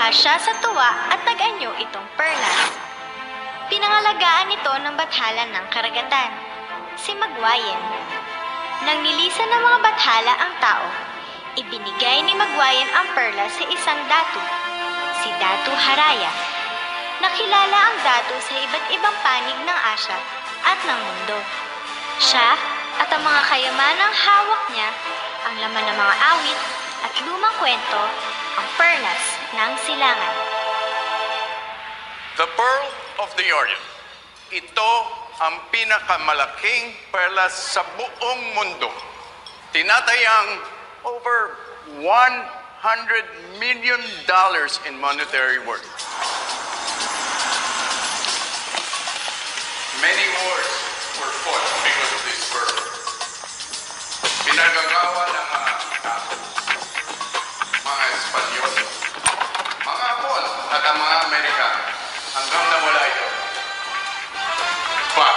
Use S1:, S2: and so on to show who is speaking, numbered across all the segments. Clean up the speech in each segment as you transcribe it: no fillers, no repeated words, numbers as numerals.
S1: naluha siya sa tuwa at nag-anyo itong perlas. Pinangalagaan ito ng bathala ng karagatan, si Magwayen. Nang nilisan ng mga bathala ang tao, ibinigay ni Magwayen ang perlas sa isang datu, si Datu Haraya. Nakilala ang datu sa iba't ibang panig ng Asya at ng mundo. Siya at ang mga kayamanang hawak niya, ang laman ng mga awit at lumang kwento, ang perlas ng silangan.
S2: The Pearl of the Orient. Ito ang pinakamalaking perlas sa buong mundo. Tinatayang over $100 million in monetary worth. Many wars were fought because of this pearl. Pinagagawa ng mga Espanyol, mga Hapon at ang mga Amerikano hanggang nawala ito. But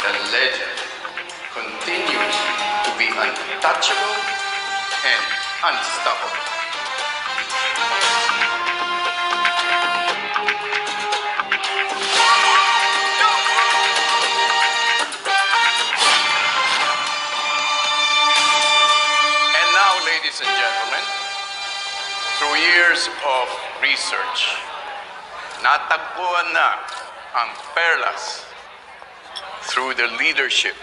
S2: the legend continues to be untouchable and unstoppable. And now, ladies and gentlemen, through years of research, natagpuan na ang perlas through the leadership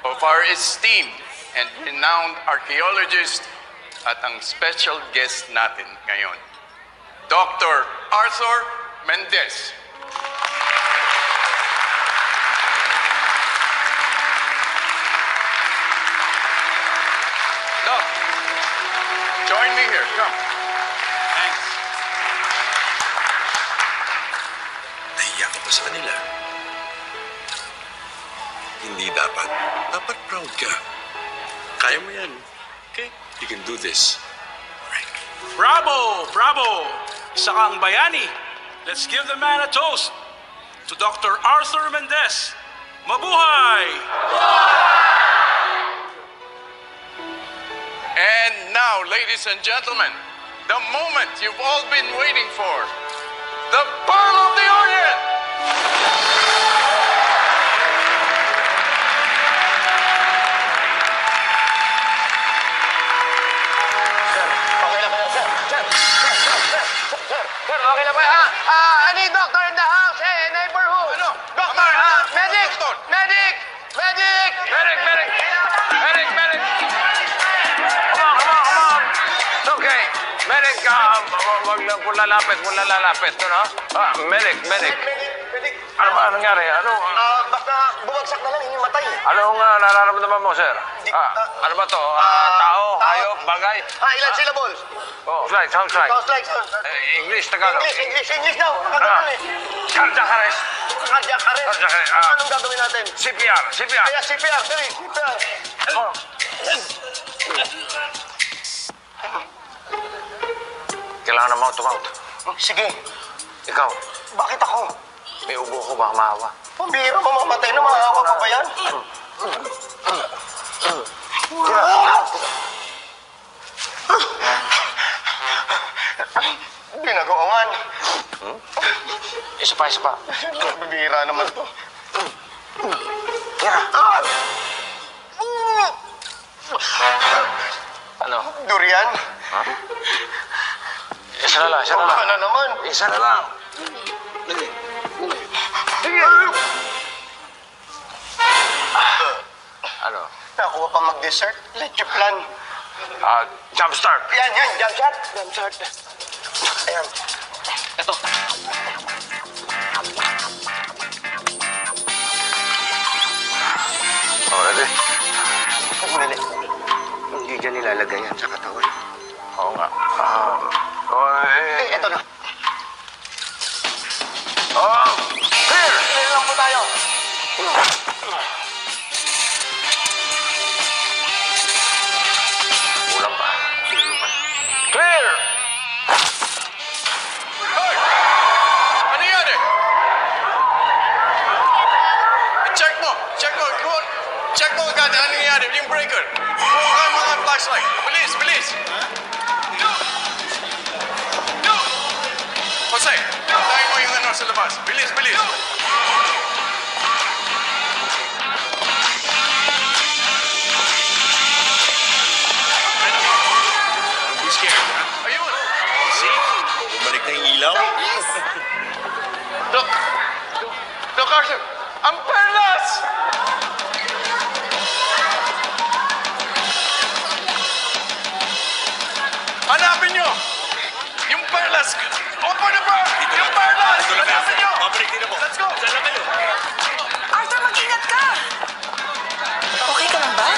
S2: of our esteemed and renowned archaeologist at ang special guest natin ngayon, Dr. Arthur Mendez. Doc, join me here. Come. Thanks.
S3: Nahiya ka pa sa kanila. Hindi dapat. Dapat proud ka. Kaya mo yan. Okay? You can do this. Right.
S4: Bravo! Bravo! Isa kang bayani. Let's give the man a toast. To Dr. Arthur Mendez. Mabuhay!
S2: And now, ladies and gentlemen, the moment you've all been waiting for, the Pearl of the Orient!
S5: Sir, okay lang ba? I need doctor in the house. Hey, neighborhood.
S2: Ano?
S5: Doctor, medic!
S2: Doctor.
S5: Medic! Medic! Medic! Medic! Medic! Medic! Come on. It's okay. Medic, wag lang po lalapit. No? Medic.
S6: Medic.
S5: Ano ba nangyari?
S6: Basta bumagsak na lang, hindi matay.
S5: Anong nararamdaman mo, sir? Ano ba to? Tao, hayop, bagay?
S6: Ilan syllables?
S5: Oh, slide, sound slide.
S6: Like,
S5: English, Tagalog.
S6: English daw. Nakagalan eh.
S5: Cardiac arrest.
S6: Cardiac arrest.
S5: Cardiac arrest.
S6: Anong gagawin natin?
S5: CPR.
S6: Kaya CPR, dali, CPR.
S5: Oh. Kailangan na mouth-to-mouth.
S6: Sige,
S5: Ikaw,
S6: bakit ako?
S5: may ubo ko baka maawa.
S6: Pambira, mamamatay na, maawa ka ba yan? Ginagawangan.
S5: Isa pa.
S6: Pambira naman to.
S5: Tira. Ano?
S6: Durian?
S5: Isa na lang.
S6: Baka na naman.
S5: Isa na lang. Ano?
S6: Nakuha pa mag-dessert. Let you plan.
S5: Jump start.
S6: Yan, jump shot. Jump shot. Ayan.
S5: Ito. Oh, ready?
S6: Dali.
S5: Hindi dyan nilalagay yan sa katawan. Oo nga.
S6: Eto na.
S5: Clear!
S6: Clear lang po tayo.
S5: Kulang pa. Clear!
S2: Hoy! Ano yan eh? Check mo. Check mo agad ano nangyayari. Yung breaker. Kuha ka mga flashlight. Bilis. boss. Bilis, bilis.
S3: Don't be scared, ha?
S2: Ayun.
S3: See? Bumalik na yung ilaw.
S2: Doc! Doc Arthur! Ang perlas! Hanapin nyo! Yung perlas! Open the bar! Yung perlas!
S3: Ito na
S2: Hanapin nyo!
S3: Pabalik din ako.
S2: Let's go!
S3: Saan na kayo?
S7: Arthur, mag-ingat ka! Okay ka lang ba?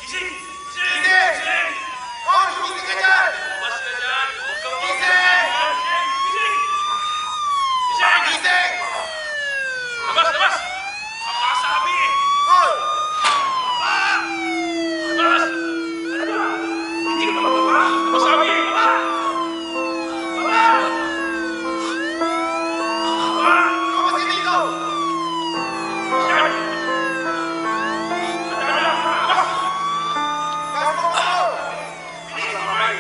S4: Gising! Gising! Gising!
S6: Oh, hindi ka dyan!
S4: Labas ka dyan! Huwag kang
S6: Gising!
S4: Gising! Gising!
S6: Gising!
S4: Labas! Labas! Papasabi eh!
S6: Hoy!
S4: Labas! Hindi ka naman baba! Papasabi eh! Baba! Baba!
S6: Lumabas ka dito!
S4: Yan! Tara lang! Labas!
S6: Pasok mo ako!
S4: Sabay!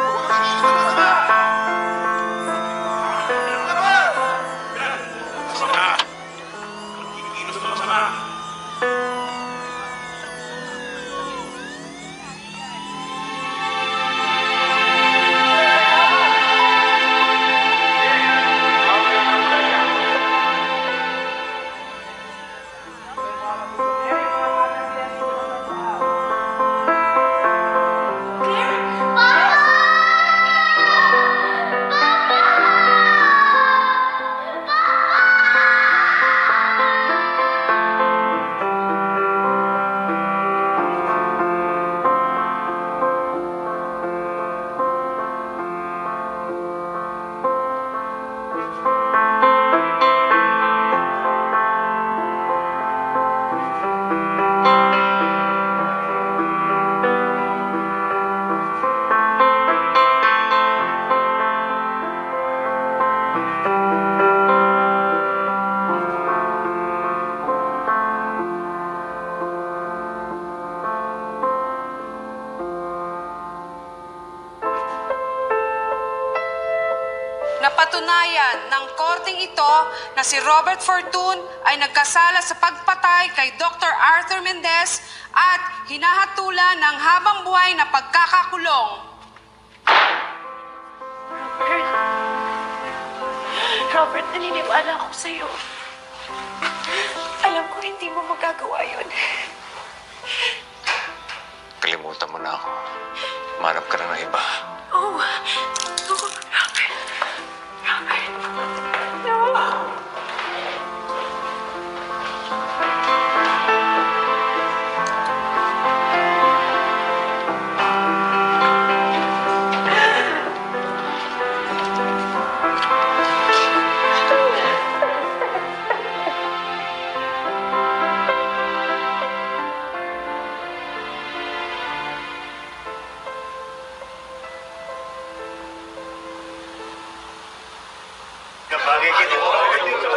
S6: Huwag ka dito sa masama! Labas!
S4: Masama! Kikilos na masama!
S7: Napatunayan ng korteng ito na si Robert Fortun ay nagkasala sa pagpatay kay Dr. Arthur Mendez at hinahatulan ng habang buhay na pagkakakulong.
S8: Robert, naniniwala ako sa'yo. Alam ko hindi mo magagawa yun.
S3: Kalimutan mo na ako. Manap ka na ng iba.
S8: Oh, Robert. Robert. No.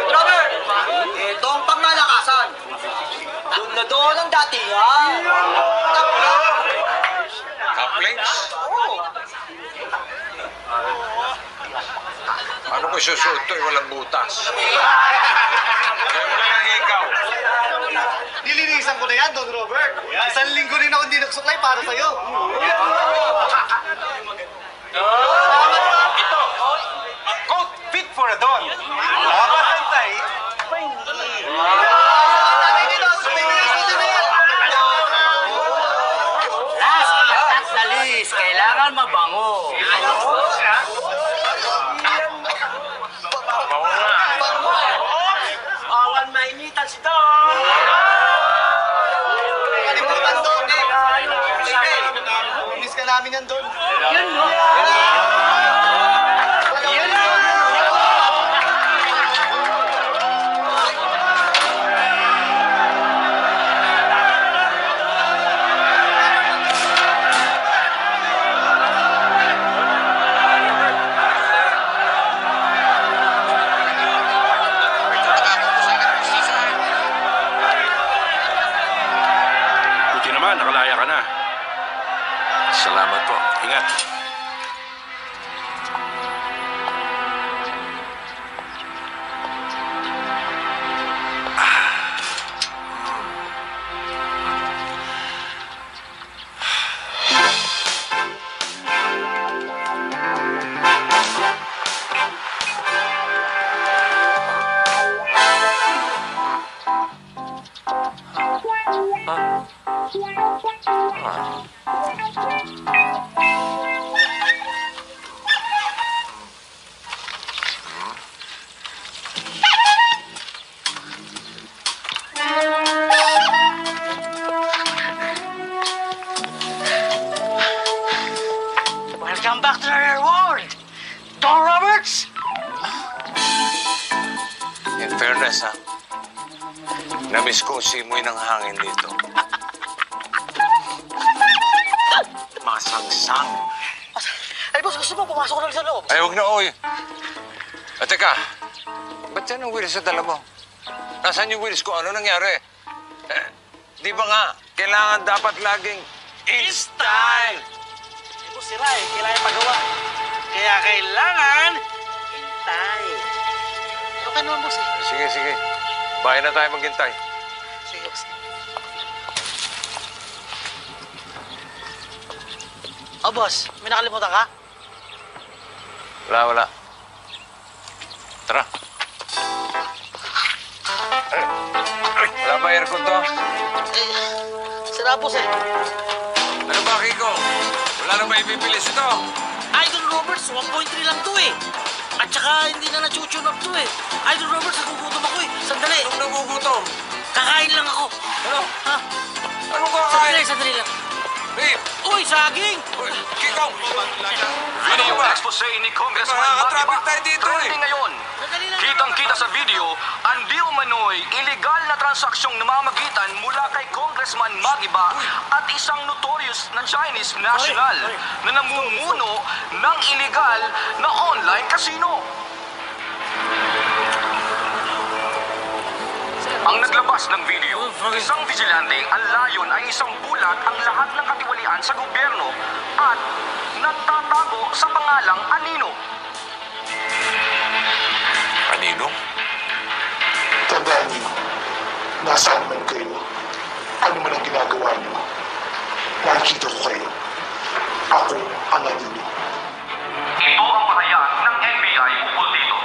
S6: Robert! Ito ang pangmalakasan. Doon na doon ang datingan.
S3: Couplings? Ano ko isusuot to? Walang butas. Kaya wala nang ikaw.
S6: Nilinisan ko na yan, Don Robert. Isang linggo rin ako hindi nagsuklay para sa'yo.
S5: Ito, a coat fit for a don. Nakakantay.
S6: Last na list, kailangan mabango.
S3: Bawa nga.
S6: Awan mainitan si Don. Kalimutan, Don. namin nandun.
S8: Yun, no?
S6: Yun na!
S4: Buti naman, nakalaya ka na.
S3: Salamat po.
S4: Ingat.
S6: Welcome back to our world! Don Roberts!
S3: In fairness, ha? Namiss ko simoy ng hangin dito. Masangsang.
S6: Ay, boss, gusto mo pumasok na sa loob?
S3: Ay, huwag na, oy. At teka, ba't yan ang wheels sa dala mo? Nasaan yung wheels ko? Ano nangyari? Di ba nga, kailangan dapat laging in style?
S6: Ito sira eh, kailangan pagawa. Kaya kailangan hintay. Okay naman, boss eh.
S3: Sige, sige. Bahay na tayo maghintay.
S6: Sige, boss. Oh, boss, may nakalimutan ka?
S3: Wala, wala. Tara. Wala ba aircon to?
S6: Sira, boss eh.
S3: Ano ba, Kiko? Wala na ba ipipilis ito?
S6: Idol Roberts, 1.3 lang to eh. At saka hindi na na-tune up to eh. Idol Roberts, nagugutom ako eh. Sandali.
S3: Anong nagugutom?
S6: Kakain lang ako.
S3: Ano?
S6: Ha?
S3: Anong kakain?
S6: Sandali lang.
S3: Babe!
S6: Uy, saging!
S3: Uy, Kiko!
S5: Video expose ni Congressman
S3: Makakatraffic
S5: Magiba.
S3: tayo dito eh.
S5: Trending ngayon.
S6: Sandali lang.
S5: Kitang-kita sa video, ang di umano'y illegal na transaksyong namamagitan mula kay Congressman Magiba at isang notorious na Chinese national na namumuno ng illegal na online casino. Ang naglabas ng video, isang vigilante, ang layon ay isang bulat ang lahat ng katiwalian sa gobyerno at nagtatago sa pangalang Anino.
S3: Kanino?
S9: Tandaan niyo, nasaan man kayo, ano man ang ginagawa niyo, nakikita ko kayo. Ako ang Anino.
S5: Ito ang pahayag ng NBI ukol dito.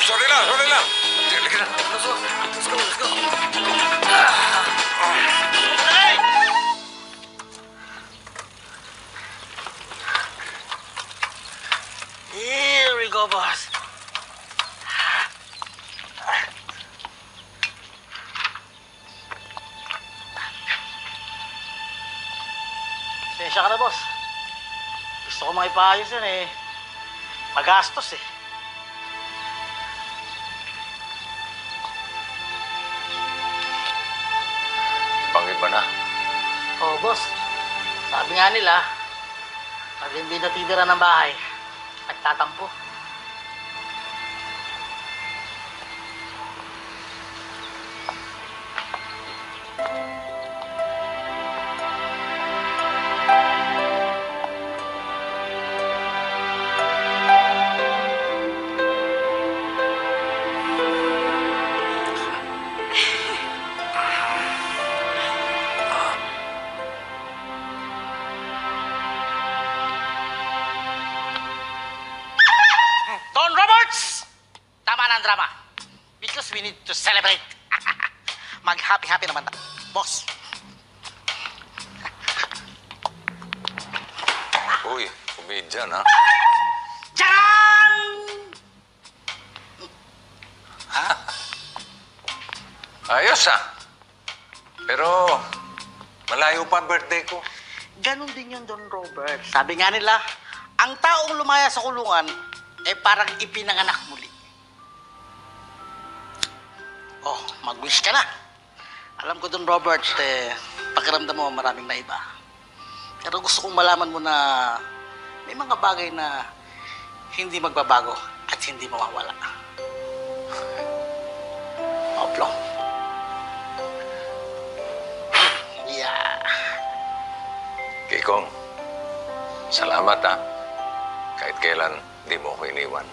S3: Sorry lang, sorry lang. Halika na.
S6: Let's go, let's go. Here we go, boss. Sensya ka na, boss. Gusto ko makipaayos yan eh. Magastos eh.
S3: Pangiba na.
S6: Oh, boss. Sabi nga nila, pag hindi natitira ng bahay, nagtatampo. Don Roberts! Tama na ang drama. Because we need to celebrate. Mag-happy-happy naman tayo. Boss.
S3: Uy, comedian, ha?
S6: Charan!
S3: Ayos, ha? Pero, Malayo pa birthday ko.
S6: Ganon din yun, Don Robert. Sabi nga nila, ang taong lumaya sa kulungan, parang ipinanganak muli. Oh, mag-wish ka na. Alam ko, Don Robert, pakiramdam mo maraming naiba. Pero gusto kong malaman mo na may mga bagay na hindi magbabago at hindi mawawala. Oplo. Yeah.
S3: Kikong, salamat ha. Kahit kailan, di mo ko iniwan.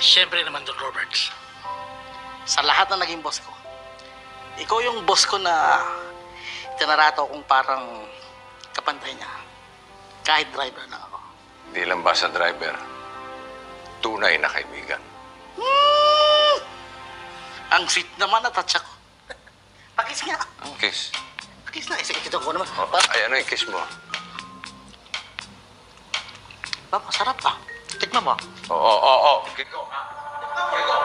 S6: Siyempre naman, Don Robert. Sa lahat na naging boss ko, ikaw yung boss ko na tinarato kong parang kapantay niya. Kahit driver lang ako.
S3: Di lang ba sa driver, tunay na kaibigan.
S6: Ang sweet naman na touch ako. Pakis nga.
S3: Ang kiss.
S6: Pakis na. Isa ko naman.
S3: Oh, ay, ano yung kiss mo?
S6: Ba, masarap pa. Tikman mo.
S3: Oo. Kikong, ha? Kikong.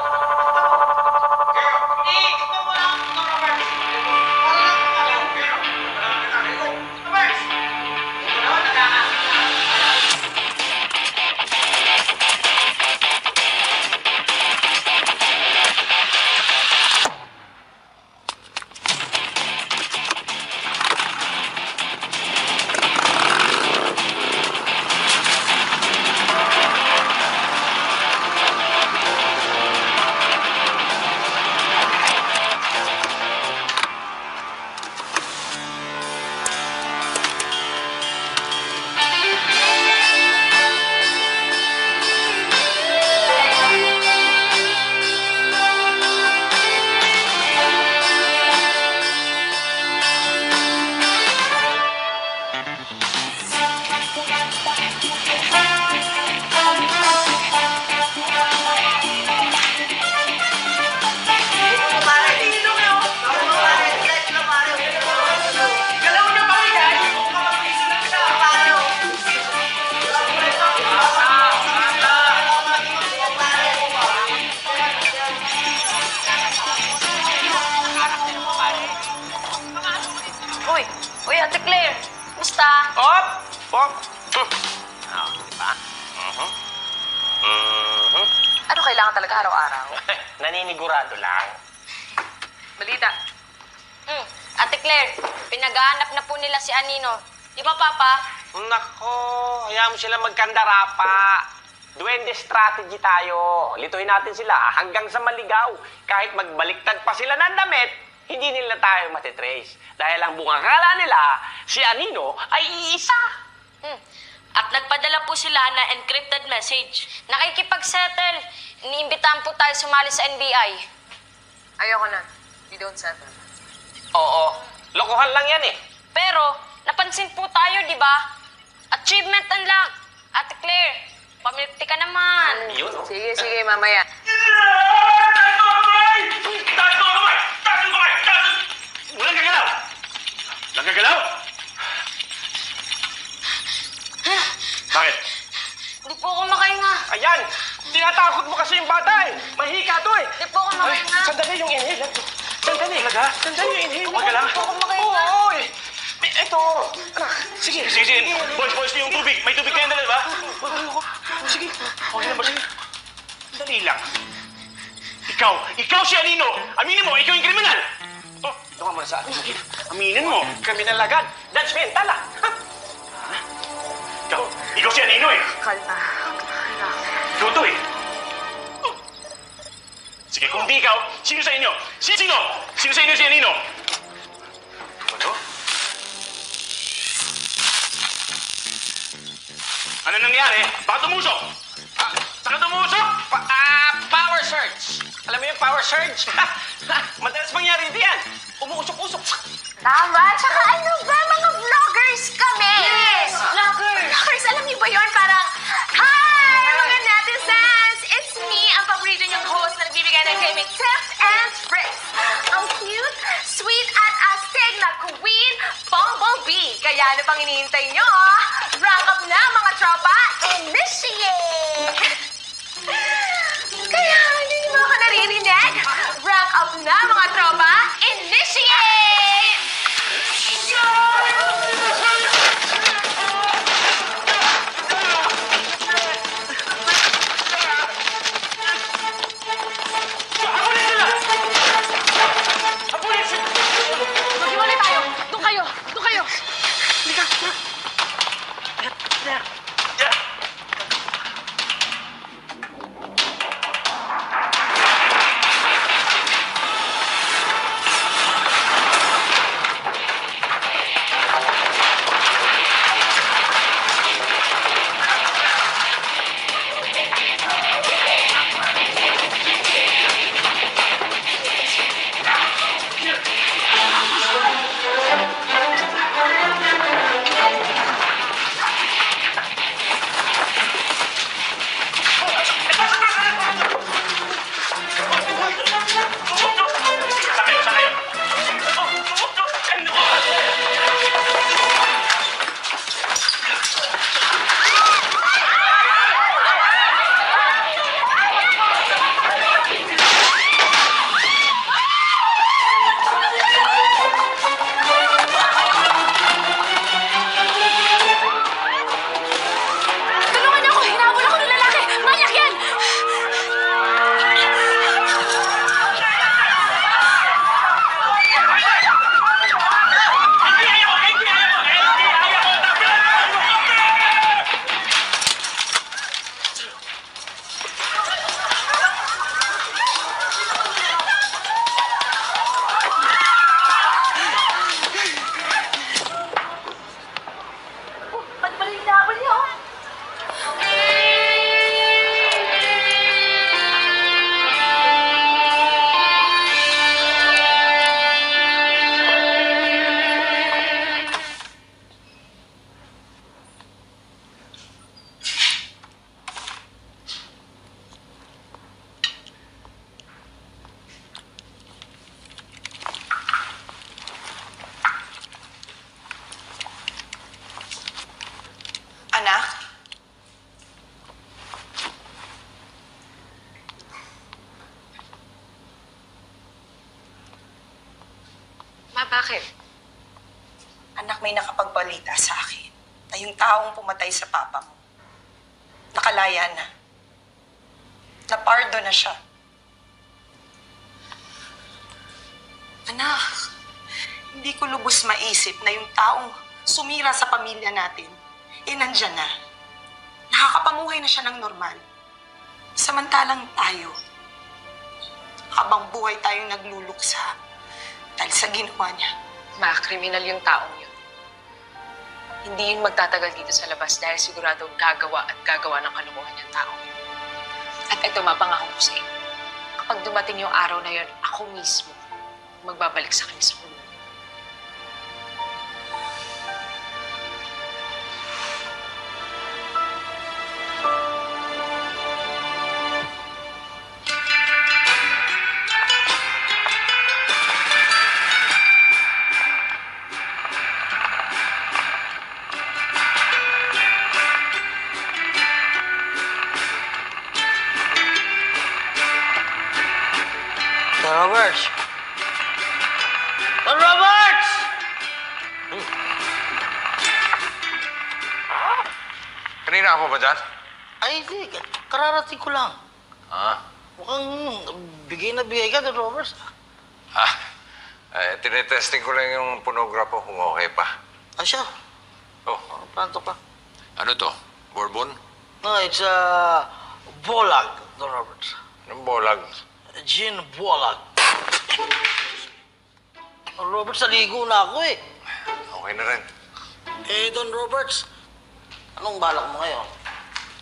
S8: Uy, Ate Claire! Musta?
S5: Op!
S6: Diba?
S8: Ano kailangan talaga araw-araw?
S6: Naninigurado lang.
S8: Balita.
S1: Ate Claire, pinagahanap na po nila si Anino. Di ba, Papa?
S10: Nako, hayaan mo sila magkandara pa. Duwende strategy tayo. Lituhin natin sila hanggang sa maligaw. Kahit magbaliktad pa sila ng damit, hindi nila tayo matitrace. Dahil ang bungakala nila, si Anino ay iisa.
S1: At nagpadala po sila na encrypted message. Nakikipag-settle. Iniimbitahan po tayo sumali sa NBI.
S8: Ayoko na. We don't settle.
S10: Oo, lokohan lang yan eh.
S1: Pero, napansin po tayo, di ba? Achievement unlock. Ate Claire, pamilti ka naman.
S10: Yun, oh.
S8: Sige, mamaya.
S4: Walang gagalaw! Walang gagalaw? Bakit?
S1: Di po ako makahinga.
S10: Ayan, tinatakot mo kasi yung bata eh. Mahika to eh.
S1: Di po ako makahinga.
S10: Sandali yung inhale. Sandali yung inhale.
S1: Di po ako makahinga.
S10: Oo, eh. Ito. Anak, sige.
S4: Boys, yung tubig. May tubig kayo na, di ba?
S10: Sige.
S4: Okay lang ba siya? Dali lang. Ikaw si Anino. Aminin mo, ikaw yung kriminal.
S10: Oh, ito ka muna sa akin.
S4: Aminin mo.
S10: Kriminal agad. That's mental ah.
S4: Ikaw si Anino eh.
S8: Kalma.
S4: Ikaw to eh. Sige, kung di ikaw, sino sa inyo? Sino? Sino sa inyo si Anino? Ano? Ano nangyari? Baka tumusok? Saka tumusok?
S10: Power surge. Alam mo yung power surge? Madalas mangyari din yan. Umuusok-usok.
S8: Tama. Tsaka ano ba? Mga vloggers kami. Yes! Vloggers. Alam niyo ba yun? Parang, hi! Mga netizens! It's me, ang paborito niyong host na nagbibigay ng gaming tips and tricks. Ang cute, sweet, at astig na Queen Bumblebee. Kaya ano pang hinihintay niyo? Rank up na mga tropa! Initiate! Kaya hindi niyo ba ako naririnig? Rank up na mga tropa! Initiate!
S7: Bakit?
S11: Anak, may nakapagbalita sa akin na yung taong pumatay sa papa mo, nakalaya na. Napardo na siya. Anak, hindi ko lubos maisip na yung taong sumira sa pamilya natin, nandyan na. Nakakapamuhay na siya ng normal. Samantalang tayo, habang buhay tayong nagluluksa dahil sa ginawa niya.
S7: Kriminal yung taong yun. Hindi yun magtatagal dito sa labas dahil sigurado gagawa at gagawa ng kalokohan yung taong yun. At ito, mapangako ko sa inyo. Kapag dumating yung araw na yun, ako mismo magbabalik sa kanya sa kulungan.
S6: Roberts! Don Roberts!
S3: Kanina ako ba dyan?
S6: Ay, hindi. Kararating ko lang.
S3: Ah?
S6: Mukhang bigay na bigay ka, Don Roberts.
S3: Tinetesting ko lang yung pornographo kung okay pa.
S6: Siya?
S3: Oh.
S6: Planto pa.
S3: Ano to? Bourbon?
S6: No, it's Bolag, Don Roberts.
S3: Anong bolag?
S6: Gin Bolag. Don Roberts, naligo na ako eh.
S3: Okay na rin.
S6: Don Roberts, anong balak mo ngayon?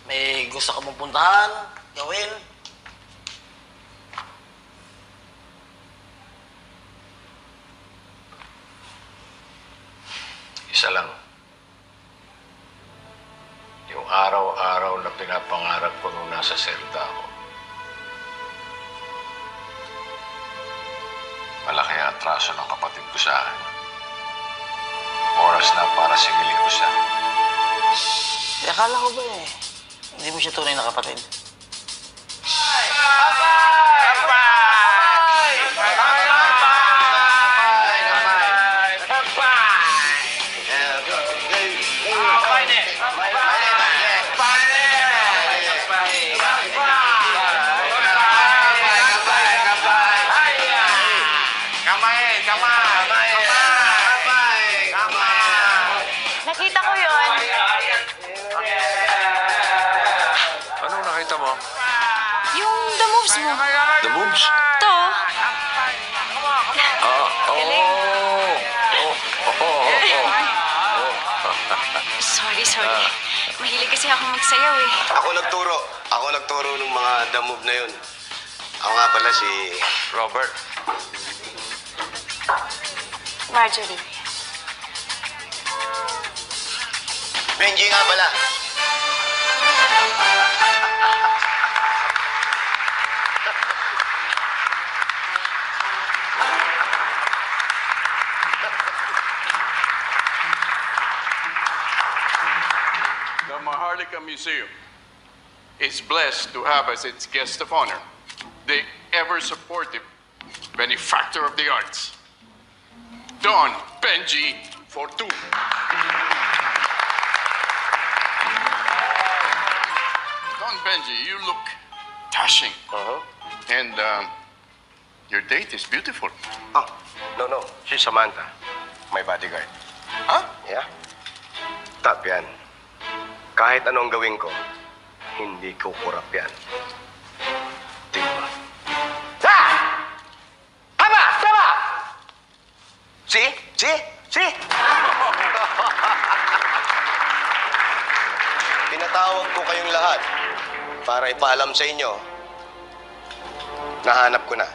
S6: May gusto ka mong puntahan, gawin?
S3: Isa lang. Yung araw-araw na pinapangarap ko nung nasa selda ako. Malaki ang atraso ng kapatid ko sa akin. Oras na para singilin ko siya.
S6: Akala ko ba hindi mo siya tunay na kapatid?
S1: Nakita ko yun.
S3: Anong nakita mo?
S1: Yung the moves mo.
S3: The boobs?
S1: To.
S3: Galing.
S1: Sorry. Mahilig kasi ako magsayaw eh.
S12: Ako nagturo ng mga the move na yun. Ako nga pala si
S3: Robert.
S1: Marjorie.
S12: Benji nga pala.
S2: The Maharlika Museum is blessed to have as its guest of honor the ever-supportive benefactor of the arts, Don Benji Fortun. Don Benji, you look dashing. And your date is beautiful.
S12: Oh, no. She's Samantha. My bodyguard.
S2: Huh?
S12: Yeah? Top yan. Kahit anong gawin ko, hindi ko kurap yan. Diba? Tama! See? Pinatawag ko kayong lahat para ipaalam sa inyo, nahanap ko na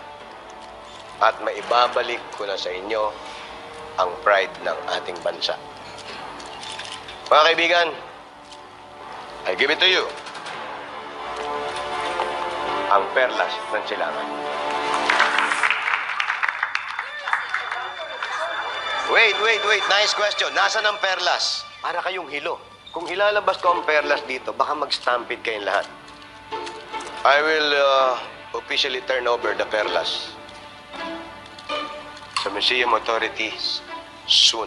S12: at maibabalik ko na sa inyo ang pride ng ating bansa. Mga kaibigan, I give it to you. Ang perlas ng silangan. Wait. Nice question. Nasaan ang perlas? Para kayong hilo. Kung ilalabas ko ang perlas dito, baka mag-stampede kayong lahat. I will officially turn over the perlas sa museum authorities soon.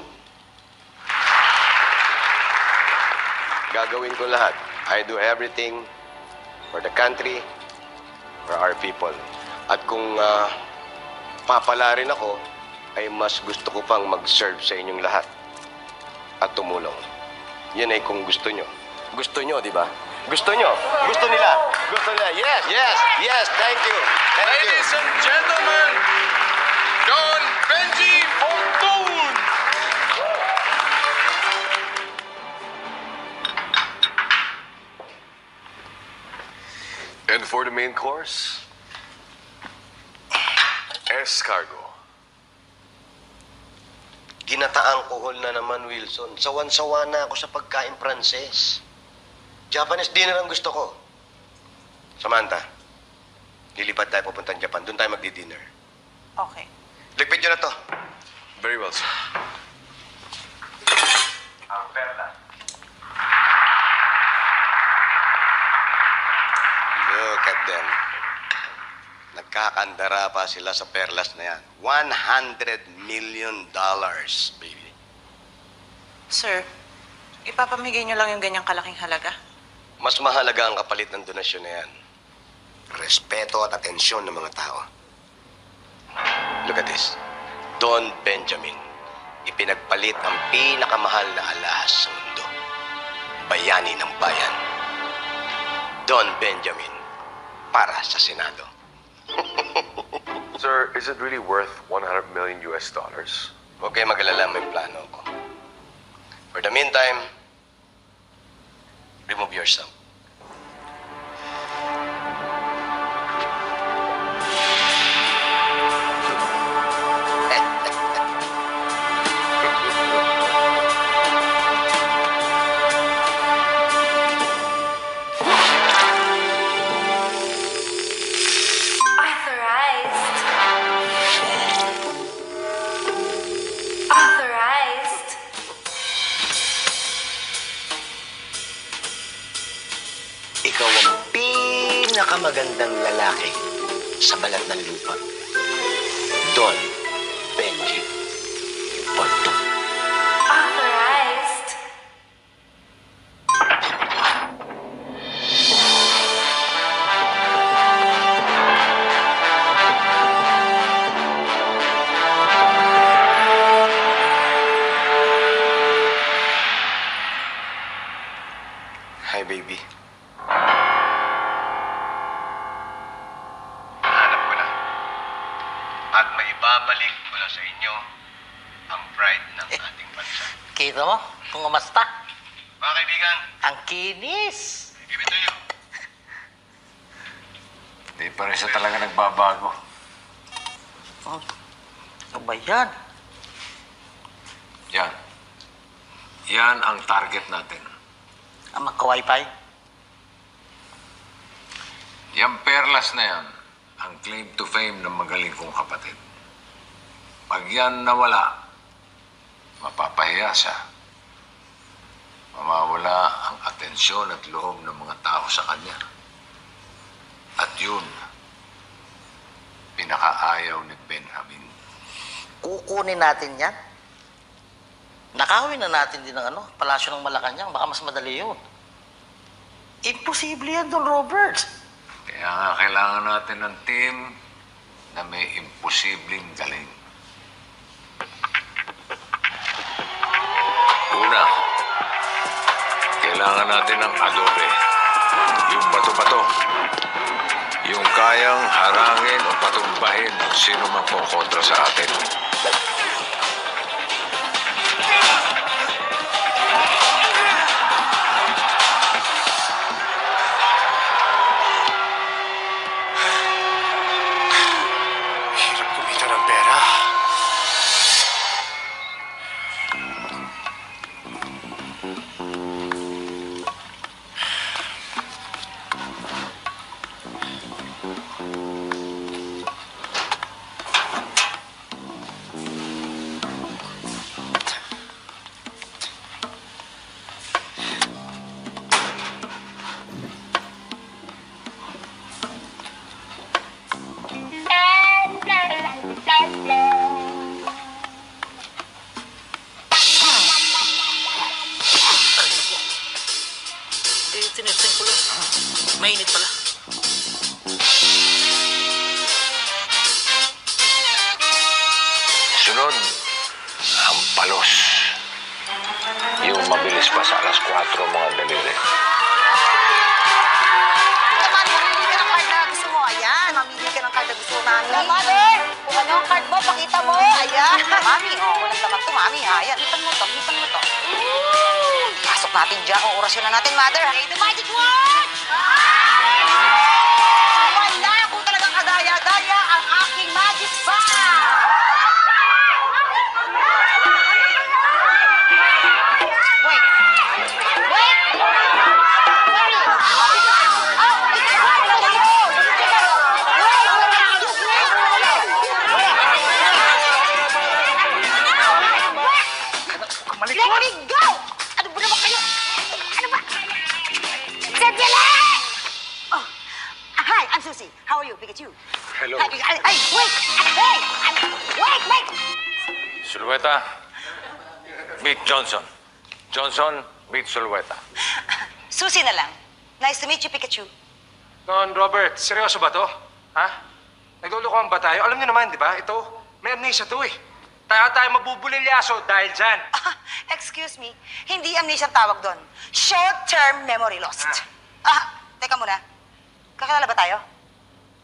S12: Gagawin ko lahat. I do everything for the country, for our people. At kung papala rin ako, ay mas gusto ko pang mag-serve sa inyong lahat at tumulong. Yan ay kung gusto nyo. Gusto nyo, di ba? Gusto nyo? Gusto nila? Gusto nila? Yes, yes, yes. Thank you. Thank you.
S3: Ladies and gentlemen, Don Benji Fortun!
S13: And for the main course, escargot.
S12: Ginataang kohol na naman, Wilson. Sawan-sawa na ako sa pagkain Pranses. Japanese dinner ang gusto ko. Samantha, lilipat tayo papuntang Japan. Doon tayo magdi-dinner.
S11: Okay.
S12: Ligpit nyo na to.
S13: Very well, sir.
S12: Ang perla. Look at them. Nagkakandara pa sila sa perlas na yan. $100 million, baby.
S11: Sir, ipapamigay niyo lang yung ganyang kalaking halaga.
S12: Mas mahalaga ang kapalit ng donasyon na yan. Respeto at atensyon ng mga tao. Look at this. Don Benjamin. Ipinagpalit ang pinakamahal na alahas sa mundo. Bayani ng bayan. Don Benjamin. Para sa Senado.
S13: Sir, is it really worth $100 million?
S12: Huwag kayo mag-alala, may plano ko. For the meantime, remove yourself. Ikaw ang pinakamagandang lalaki sa balat ng lupa. Don Benji Fortun.
S8: Authorized.
S12: Hi, baby. At maibabalik ko na sa inyo ang pride ng ating bansa.
S6: Kita mo? Kung umasta.
S12: Mga kaibigan,
S6: Ang kinis!
S12: give it to you.
S3: Di pa rin siya talaga nagbabago.
S6: Oh, ano ba yan?
S3: Yan. Yan ang target natin.
S6: Ang magka-wifi?
S3: Yang perlas na yan, ang claim to fame ng magaling kong kapatid. Pag yan nawala, mapapahiya siya. Mamawala ang atensyon at loob ng mga tao sa kanya. At yun, pinakaayaw ni Benjamin.
S6: Kukunin natin yan. Nakawin na natin din ang Palasyo ng Malacanang. Baka mas madali yun. Imposible yan, Don Robert.
S3: Kaya nga kailangan natin ng team na may imposibleng galing. Una, kailangan natin ng adobe. Yung bato-bato. Yung kayang harangin o patumbahin ng sino mang kukontra sa atin.
S9: Hirap kumita ng pera.
S6: mainit pala.
S3: Sunod, ang palos. Yung mabilis pa sa alas 4 mga daliri.
S11: Mamili ka ng card na gusto mo. Ayan, mamili ka ng card na gusto mo, Mami. Mami, kung ano ang card mo, pakita mo. Ayan. Mami, walang laman to, Mami. Ayan, lipan mo to. Pasok natin dyan kung orasyon na natin, Mother. Play the magic word! Wala ko talagang kadaya-daya ang aking magic bag! Let me go! Ano ba naman kayo? Ano ba? Sandali! Oh, hi, I'm Susie. How are you, Pikachu?
S3: Hello.
S11: Ay, wait! Hey! Wait!
S3: Sulweta, beat Johnson. Johnson, beat Sulweta.
S11: Susie na lang. Nice to meet you, Pikachu.
S14: Don Robert, seryoso ba to? Ha? Naglulukohan ba tayo? Alam niyo naman, di ba? Ito, may amnesia to eh. Tayo mabubulilyaso dahil dyan.
S11: Excuse me, hindi amnesia ang tawag doon. Short-term memory lost. Teka muna. Kakilala ba tayo?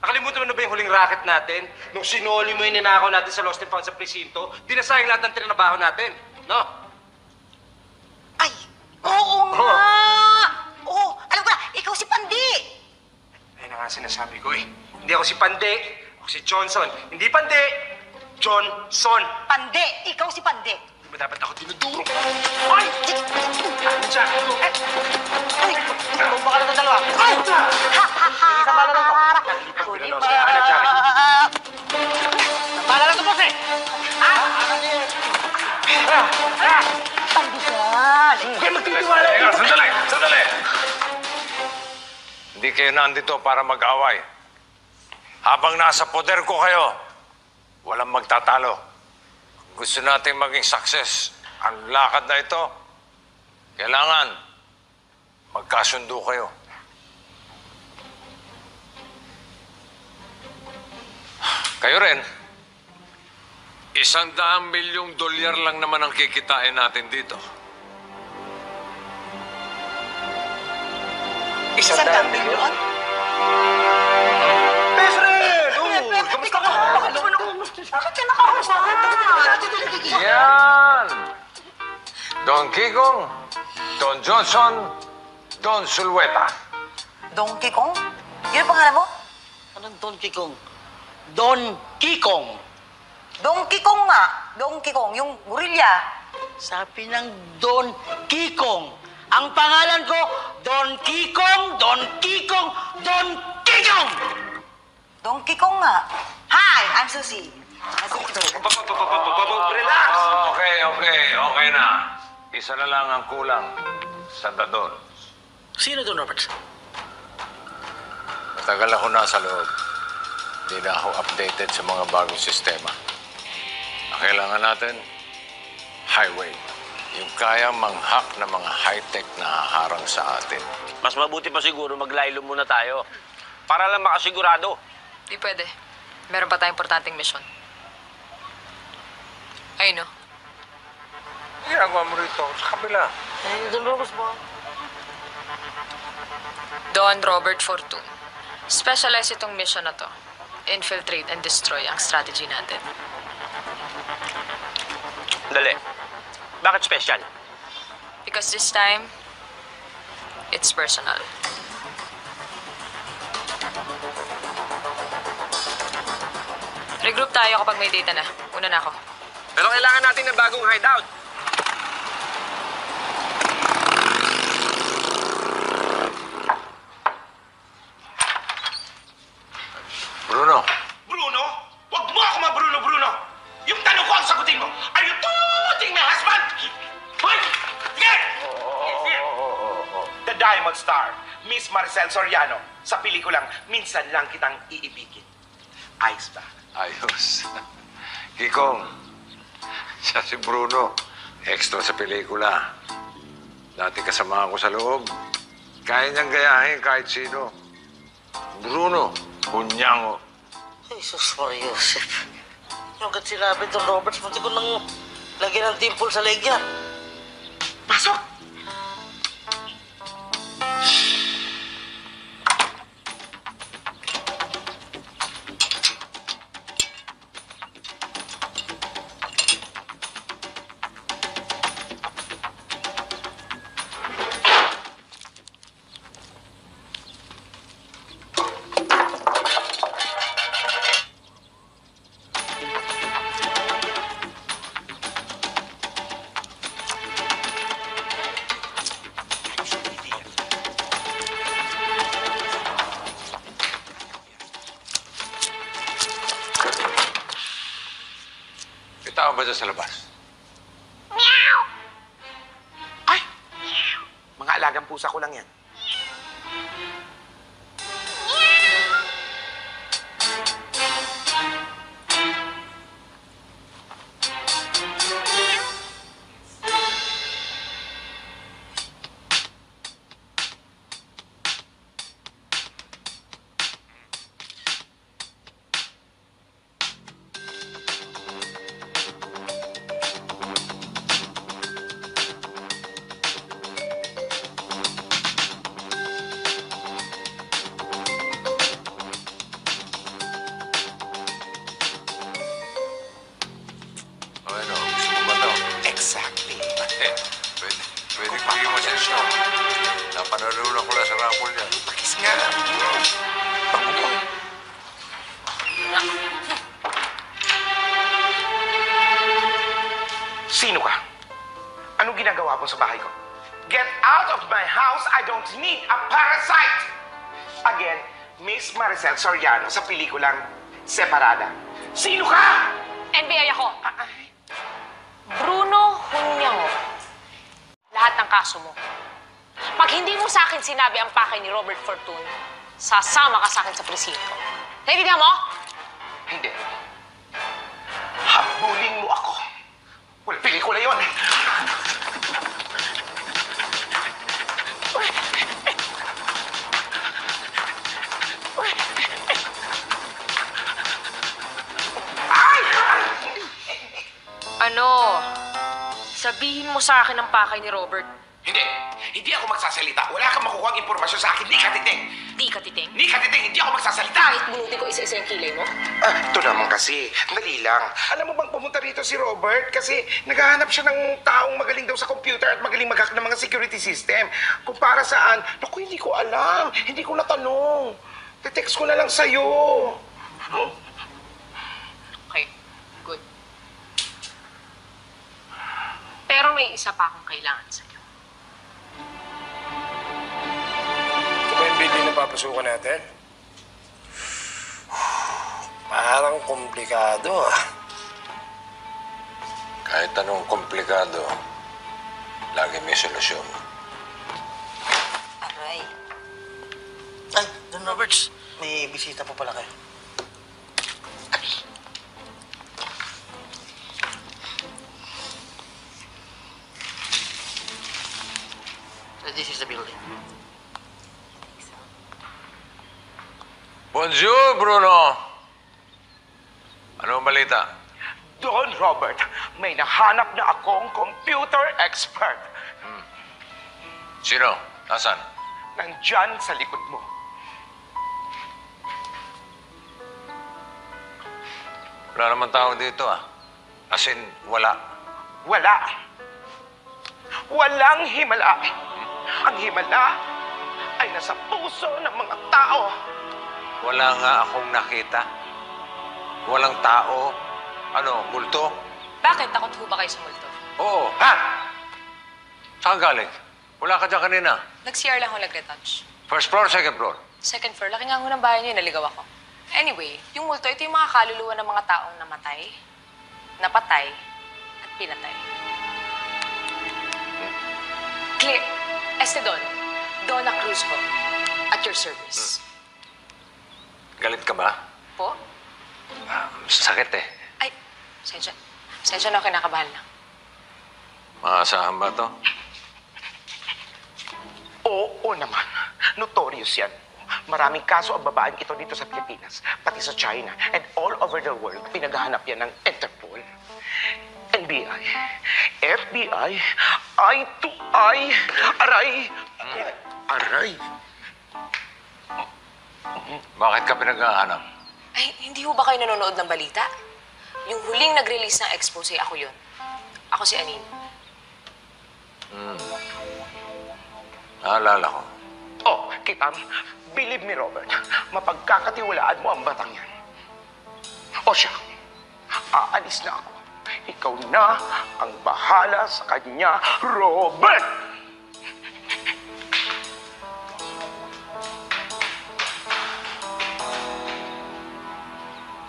S14: Nakalimutan mo na ba yung huling racket natin? Nung sinoli mo yung ninakaw natin sa Lost and Found sa presinto, di nasayang lahat ng trinabaho natin. No?
S11: Ay, oo nga! Oo, alam ko na, ikaw si Pandi!
S14: Ayun na nga sinasabi ko eh. Hindi ako si Pande, ako si Johnson. Hindi Pande, Johnson.
S11: Pande, ikaw si Pande.
S14: Hindi ba dapat ako dinuduro? Ay! Ano siya?
S11: Ay! Tumba ka na ng dalawa. Ay! Isa pala lang to. Kunin mo. Pala lang to, boss eh. Tandigan.
S14: Huwag magtitiwala.
S3: Sandali! Hindi kayo nandito para mag-away. Habang nasa poder ko kayo, walang magtatalo. Gusto natin maging success ang lakad na ito. Kailangan magkasundo kayo. Kayo rin, $100 milyong lang naman ang kikitain natin dito.
S11: 100 milyon?
S14: Kamusta ka?
S11: Bakit ka nakakasama?
S3: Yan! Don Kikong, Don Johnson, Don Sulweta.
S11: Donkey Kong? Yun ang pangalan mo?
S6: Anong Don Kikong? Don Kikong.
S11: Donkey Kong nga. Donkey Kong, yung gorilla.
S6: Sabi ng Don Kikong. Ang pangalan ko, Don Kikong, Don Kikong, Don Kikong!
S11: Donkey Kong nga. Hi, I'm Susie.
S14: Relax!
S3: Okay na. Isa na lang ang kulang sa dadon.
S6: Sino Don Robert?
S3: Matagal ako nasa loob. Hindi na ako updated sa mga bagong sistema. Ang kailangan natin, highway. Yung kaya manghak na mga high-tech na haharang sa atin.
S10: Mas mabuti pa siguro maglaylo muna tayo. Para lang makasigurado.
S7: Di pwede. Meron pa tayong importanteng mission. Ayun, no?
S3: Ginagawa mo rito sa kabila.
S6: Don Robert mo.
S7: Don Robert Fortune. Specialize itong mission na to. Infiltrate and destroy ang strategy natin.
S10: Dali. Bakit special?
S7: Because this time, it's personal. Regroup tayo kapag may data na. Una na ako.
S10: Pero kailangan natin ng bagong hideout.
S3: Bruno.
S14: Bruno? Huwag mo ako ma-Bruno. Yung tanong ko ang sagutin mo. Are you tooting my husband? Hoy! Sige! The Diamond Star, Miss Maricel Soriano, sa pelikulang Minsan Lang Kitang Iibigin. Ayos ba?
S3: Ayos. Kikong, siya si Bruno. Extra sa pelikula. Dati kasama ko sa loob. Kaya niyang gayahin kahit sino. Bruno, Bunyango.
S6: Jesus Maria Joseph. Yung agad sinabi itong Roberts, pati ko nang lagyan ng dimple sa leg niya. Pasok!
S3: May tao ba dyan sa labas?
S15: Ay! Mga alagang pusa ko lang yan.
S3: Ano, gusto mo ba ito?
S15: Exactly.
S3: Pwede bigyan mo sa siya. Napanalunan ko lang sa rapol niya.
S15: Pakis nga. Bango mo. Sino ka? Anong ginagawa mo sa bahay ko? Get out of my house! I don't need a parasite! Again, Miss Maricel Soriano sa pelikulang Separada. Sino ka?
S7: NBI ako. Bruno Hunyango. Lahat ng kaso mo. Pag hindi mo sa akin sinabi ang pakay ni Robert Fortune, sasama ka sa akin sa presinto. Naiintindihan mo?
S15: Hindi. Habulin mo ako. Wala, pelikula yun.
S7: Ano? Sabihin mo sa akin ang pakay ni Robert.
S15: Hindi. Hindi ako magsasalita. Wala kang makukuha ang impormasyon sa akin. Ni katiting.
S7: Di ka titing?
S15: Ni katiting. Hindi ako magsasalita.
S7: Kahit bunutin ko isa-isa yung kilay mo?
S15: Ito naman kasi. Dali lang. Alam mo bang pumunta rito si Robert? Kasi naghahanap siya ng taong magaling daw sa computer at magaling mag-hack ng mga security system. Kung para saan? Naku, hindi ko alam. Hindi ko natanong. Te-text ko na lang sa'yo.
S7: Okay, good. Pero may isa pa akong kailangan sa'yo.
S14: Ito ba yung building na papasukan natin? Parang komplikado ah.
S3: Kahit anong komplikado, lagi may solusyon.
S6: Aray. Ay, Don Roberts. May bisita po pala kayo. So this is the building.
S3: Bonjour, Bruno! Ano ang balita?
S15: Don Robert, may nahanap na akong computer expert.
S3: Sino? Nasaan?
S15: Nandyan sa likod mo.
S3: Wala naman tao dito ah. As in, wala.
S15: Wala. Walang himala. Ang himala ay nasa puso ng mga tao.
S3: Wala nga akong nakita. Walang tao. Ano, multo?
S7: Bakit? Takot ho ba kayo sa multo?
S3: Oo. Ha? Saan galing? Wala ka dyan kanina.
S7: Nag-CR lang ako nag-retouch.
S3: First floor, second floor?
S7: Second floor, laki nga ho ng bahay niyo, naligaw ako. Anyway, yung multo, ito yung mga kaluluwa ng mga taong namatay, napatay, at pinatay. Clear. Don. Donna Cruz ho. At your service.
S3: Galit ka ba?
S7: Po?
S3: Sakit eh.
S7: Ay, sensya na, kinakabahan lang.
S3: Maasahan ba to?
S15: Oo naman. Notorious yan. Maraming kaso ang babaeng ito dito sa Pilipinas, pati sa China, and all over the world, pinaghahanap yan ng Interpol. NBI, FBI, eye to eye, aray, aray.
S3: Bakit ka pinaghahanap?
S7: Ay, hindi ho ba kayo nanonood ng balita? Yung huling nag-release ng expose, ako yun. Ako si Anin.
S3: Naalala ko.
S15: Oh, Kitam, believe me, Robert, mapagkakatiwalaan mo ang batang yan. O siya, aalis na ako. Ikaw na ang bahala sa kanya, Robert!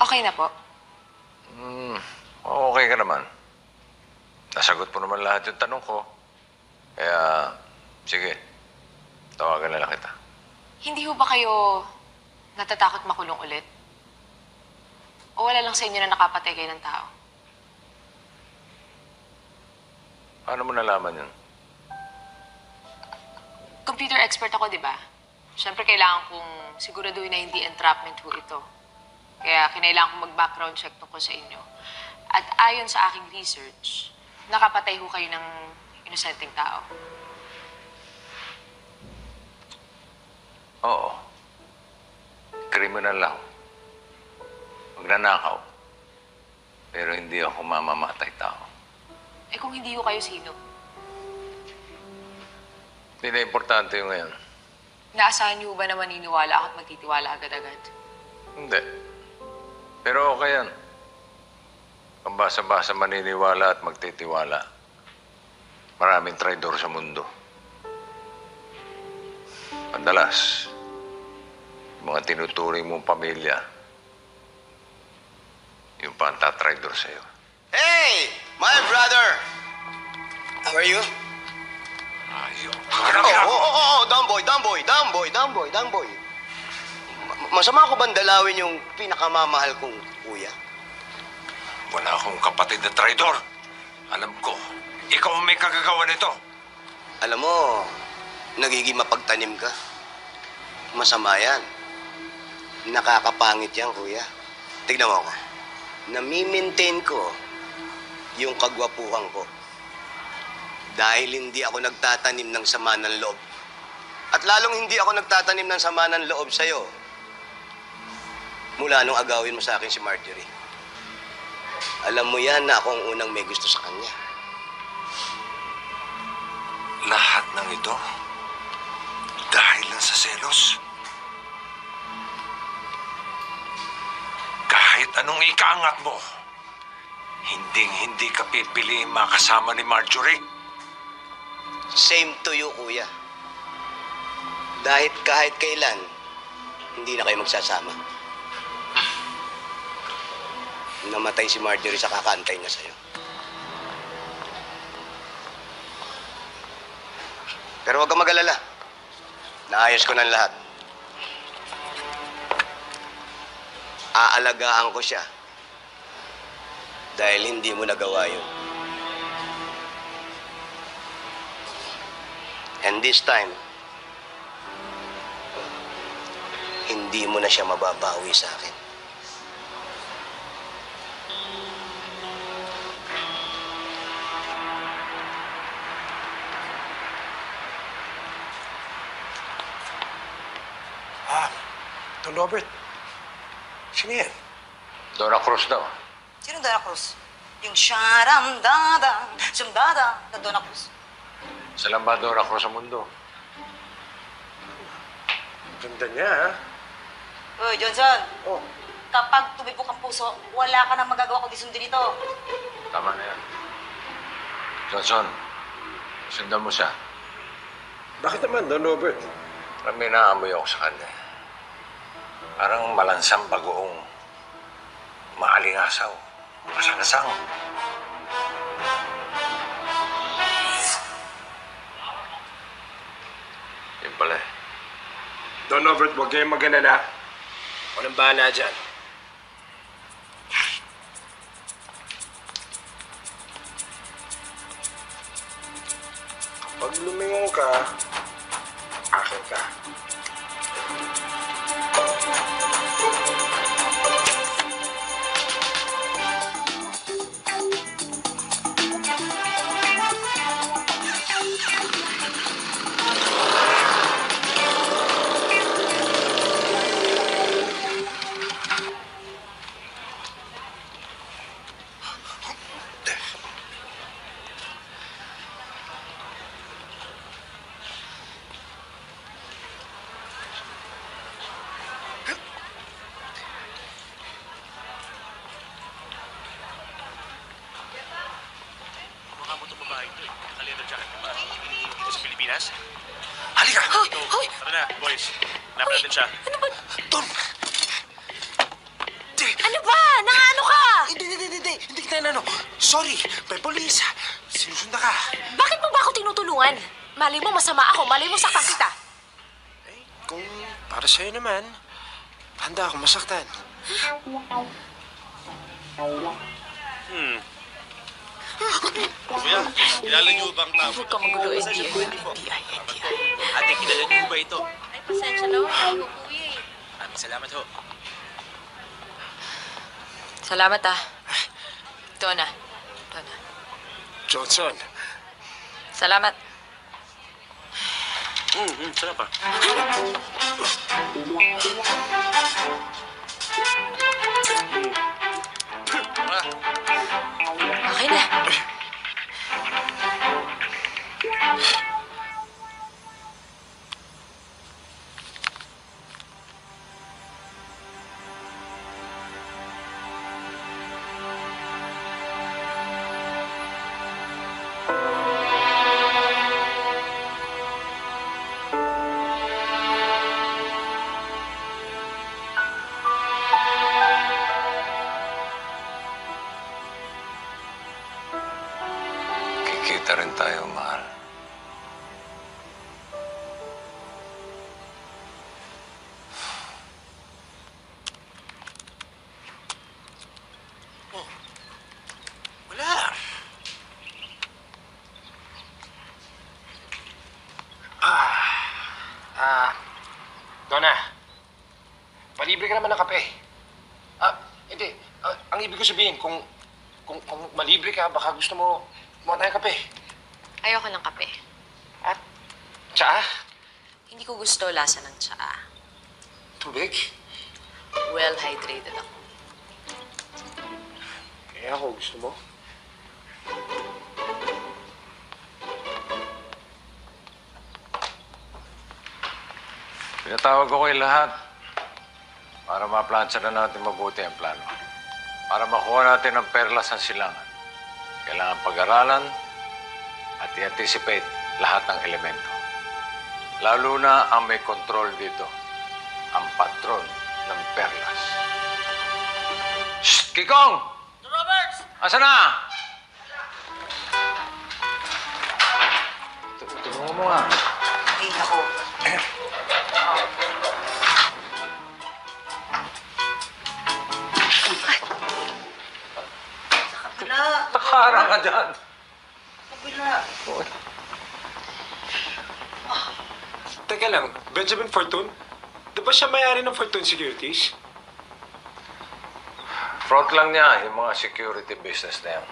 S7: Okay na po.
S3: Okay ka naman. Nasagot mo naman lahat yung tanong ko. Kaya, sige. Tawagan na lang kita.
S7: Hindi ho ba kayo natatakot makulong ulit? O wala lang sa inyo na nakapatay kayo ng tao?
S3: Paano mo nalaman yun?
S7: Computer expert ako, di ba? Siyempre, kailangan kong siguraduhin na hindi entrapment ho ito. Kaya kinailangan kong mag-background check tungkol sa inyo. At ayon sa aking research, nakapatay ho kayo ng inosenteng tao.
S3: Oo. Kriminal ako. Magnanakaw. Pero hindi ako mamamatay tao.
S7: Eh kung hindi ho kayo, sino?
S3: Hindi na importante yung ngayon.
S7: Naasahan niyo ba na maniniwala ako at magtitiwala agad-agad?
S3: Hindi. Pero okay yan. Kung basa-basa maniniwala at magtitiwala, maraming traidor sa mundo. Madalas, yung mga tinuturing mong pamilya, yung pa ang tatraidor sa'yo.
S12: Hey, my brother! How are you? Down boy. Masama ko bang dalawin yung pinakamamahal kong kuya?
S3: Wala akong kapatid na traidor. Alam ko, ikaw ang may kagagawa nito.
S12: Alam mo, nagiging mapagtanim ka. Masama yan. Nakakapangit yan, kuya. Tignan mo ako. Nami-maintain ko yung kagwapuhan ko. Dahil hindi ako nagtatanim ng sama ng loob. At lalong hindi ako nagtatanim ng sama ng loob sa'yo. Mula nung agawin mo sa akin si Marjorie. Alam mo yan na ako ang unang may gusto sa kanya.
S3: Lahat ng ito, dahil lang sa selos. Kahit anong ikaangat mo, hindi ka pipiliin makasama ni Marjorie.
S12: Same to you, kuya. Dahil kahit kailan, hindi na kayo magsasama. Namatay si Marjorie sa kakantay niya sa'yo. Pero huwag kang mag-alala. Naayos ko ng lahat. Aalagaan ko siya. Dahil hindi mo nagawa yun. And this time, hindi mo na siya mababawi sa akin.
S15: Don Robert, sino yan?
S3: Donna Cruz daw.
S16: Sino Donna Cruz? Yung sharam-dada, sumdada na Donna Cruz.
S3: Isa lang ba Donna Cruz sa mundo?
S15: Ganda niya, ha?
S16: Uy, Johnson. Kapag tumibok ang puso, wala ka nang magagawa kundi sundin ito.
S3: Tama na yan. Johnson, sundan mo siya.
S15: Bakit naman, Don Robert?
S3: Parang may naamoy ako sa kanya. Parang malansang bagoong maalingasaw. Masangasang. Yun pala eh.
S15: Don Robert, huwag kayong mag-alala. Ako nang bahala dyan. Kapag lumingon ka, akin ka.
S17: bahay ito eh. Naka-leather jacket ka ba? Dito sa Pilipinas?
S15: Halika!
S17: Hoy! Tara na, boys. Hanapin natin siya.
S8: Ano ba?
S15: Don!
S8: Ano ba? Nangano ka?
S15: Hindi kita inano. Sorry, may polis. Sinusunda ka.
S8: Bakit mo ba ako tinutulungan? Malay mo masama ako, malay mo saktan kita.
S15: Kung para sa'yo naman, handa akong masaktan.
S17: Kuya, kilala niyo ba ang tao?
S8: Huwag ka magulo,
S17: Pasensya po, hindi po. Ate, kilala niyo ba ito?
S8: Ay, pasensya na ako, kuya eh.
S17: Maraming salamat ho.
S7: Salamat ah. Ito na.
S15: Johnson.
S7: Salamat.
S17: Sarap ah.
S7: Okay na.
S3: Kikita rin tayo, mahal.
S17: Wala.
S14: Donna, malibre ka naman ng kape. Hindi. Ang ibig ko sabihin, kung malibre ka, baka gusto mo kumuha tayong kape.
S7: Ayoko ng kape.
S14: Tsaa?
S7: Hindi ko gusto lasa ng tsaa.
S14: Tubig?
S7: Well hydrated ako.
S14: Kaya ako gusto mo.
S3: Pinatawag ko kayo lahat para maplansya na natin mabuti ang plano. Para makuha natin ang perlas ng silangan. Kailangan pag-aralan at i-anticipate lahat ng elemento. Lalo na ang may control dito, ang patron ng perlas. Shh! Kikong!
S6: Roberts!
S3: Asa na? Tulungan mo nga.
S6: Ay, ako.
S3: Takara ka dyan.
S6: Kabila.
S14: Teka lang, Benjamin Fortune? Di ba siya may-ari ng Fortune Securities?
S3: Front lang niya yung mga security business na yan.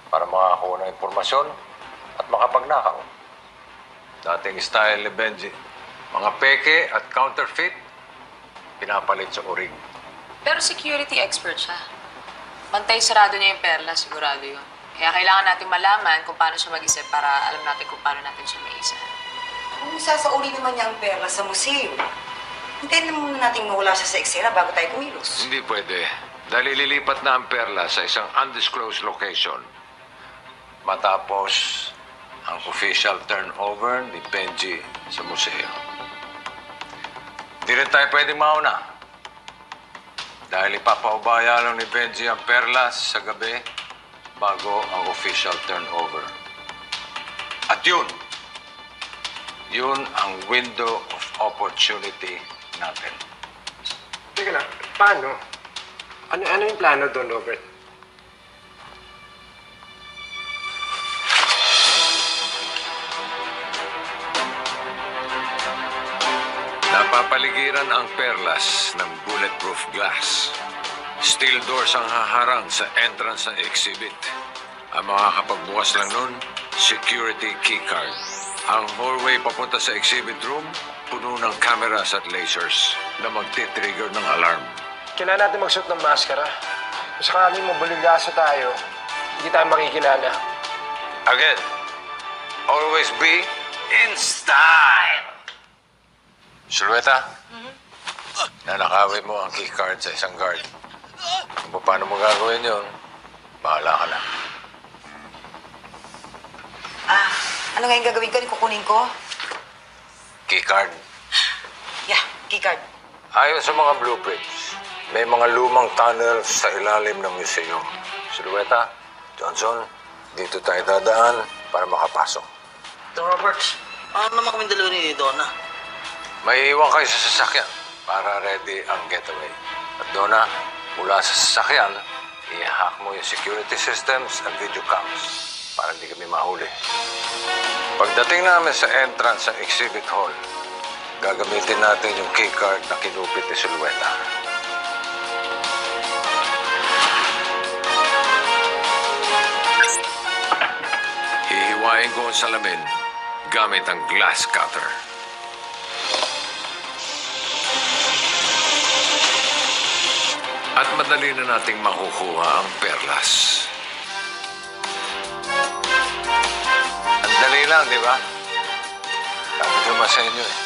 S3: Para makakuha ng impormasyon at makapagnakaw. Dating style ni Benji. Mga peke at counterfeit, pinapalit sa orig.
S7: Pero security expert siya. Bantay sarado niya yung perla, sigurado yun. Kaya kailangan natin malaman kung paano siya mag-isip para alam natin kung paano natin siya maisa.
S16: Kung isasauli naman niya ang perla sa museo, hintayin na muna natin mawala siya sa eksena bago tayo kumilos.
S3: Hindi pwede. Dahil ililipat na ang perla sa isang undisclosed location. Matapos ang official turnover ni Benji sa museo. Hindi rin tayo pwedeng mauna. Dahil ipapaubaya lang ni Benji ang perlas sa gabi bago ang official turnover. At yun ang window of opportunity natin.
S14: Teka lang, paano? Ano yung plano doon, Robert?
S3: Napapaligiran ang perlas ng bulletproof glass. Steel doors ang haharang sa entrance ng exhibit. Ang makakapagbukas lang nun, security keycard. Ang hallway papunta sa exhibit room, puno ng cameras at lasers na magtitrigger ng alarm.
S14: Kailangan natin magsuot ng maskara. Kung sakaling mabuligaso tayo, hindi tayo makikilala.
S3: Again, always be in style. Sulweta, nanakawin mo ang keycard sa isang guard. Kung paano mo gagawin yun, bahala ka na.
S16: Ano ngayon gagawin ko? Ano kukunin ko?
S3: Keycard.
S16: Yeah, keycard.
S3: Ayon sa mga blueprints, may mga lumang tunnel sa ilalim ng museum. Silueta, Johnson, dito tayo dadaan para makapasok.
S6: Dong Roberts, ano naman kami dalawa ni Donna?
S3: May iwan kayo sa sasakyan para ready ang getaway. At Donna, mula sa sasakyan, i-hack mo yung security systems at video cams para hindi kami mahuli. Pagdating namin sa entrance ng exhibit hall, gagamitin natin yung keycard na kinupit ni Silueta. Hihiwain ko ang salamin gamit ang glass cutter. At madali na nating makukuha ang perlas. Ang dali lang, di ba? Sabi ko naman sa inyo eh.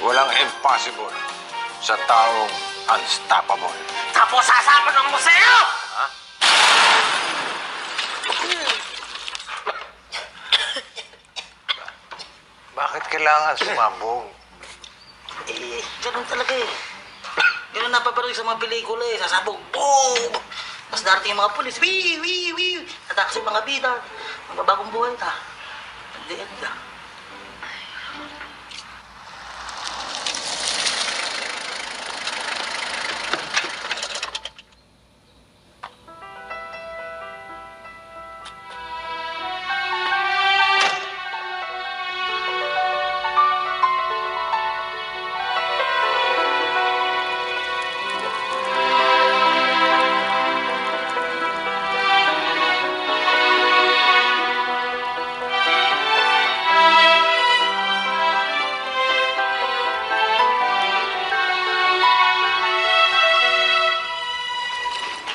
S3: Walang impossible sa taong unstoppable.
S15: Tapos sasama ng museo!
S3: Ha? Bakit kailangan sumabog?
S6: Ganun talaga eh. Ganun napaparoy sa mga pelikula eh. Sasabog, boom! Tapos darating yung mga pulis, wii, wii, wii! Tatakos yung mga bida. Magbabagong buhay ka. At the end ka.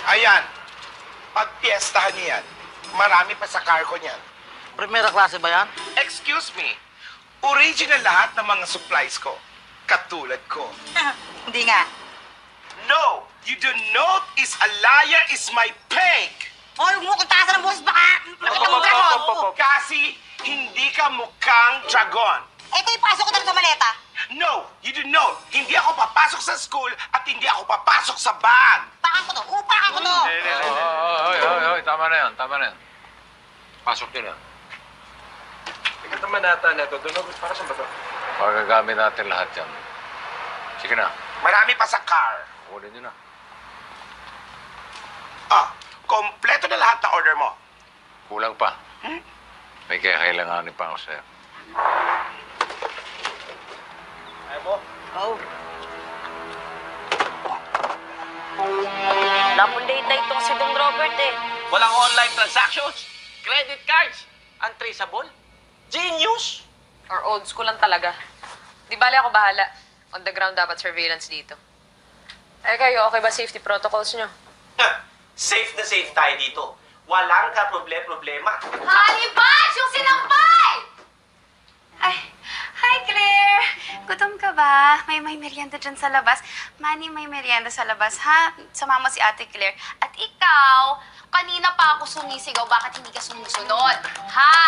S15: Ayan, pagpiestahan niyan. Marami pa sa car ko niyan.
S6: Primera klase ba yan?
S15: Excuse me, original lahat ng mga supplies ko. Katulad ko.
S16: Hindi nga.
S15: No, you do not is a liar is my peg.
S16: Hoy, huwag mo kong taasan ng boses baka nakita mo dragon.
S15: Kasi hindi ka mukhang dragon.
S16: Ito ipasok ko talaga sa maleta.
S15: No, you do not. Hindi ako papasok sa school at hindi ako papasok sa bag.
S16: Upakan ko to, upakan ko to.
S3: Hoy, tama na yan, tama na yan. Pasok nyo na.
S14: Ikaw naman nata na ito. Doon, para saan ba ito?
S3: Pagagamit natin lahat yan. Sige na,
S15: Marami pa sa car.
S3: kunin nyo na.
S15: Kompleto na lahat na order mo.
S3: Kulang pa. May kailanganin pa ako sa'yo.
S15: Ayaw mo?
S6: Oo.
S11: Napundate na itong si Don Robert eh.
S10: Walang online transactions, credit cards, untraceable. Genius!
S7: Or old school lang talaga. Di bali ako bahala. On the ground dapat surveillance dito. Eh kayo, okay ba safety protocols nyo?
S10: Safe na safe tayo dito. Walang ka-problema.
S8: Honey Bunch! Yung sinampay! Ay, hi Claire! Gutom ka ba? May merienda dyan sa labas. Manny, may merienda sa labas, ha? Sama mo si Ate Claire. At ikaw, kanina pa ako sumisigaw, bakit hindi ka sumusunod? Ha?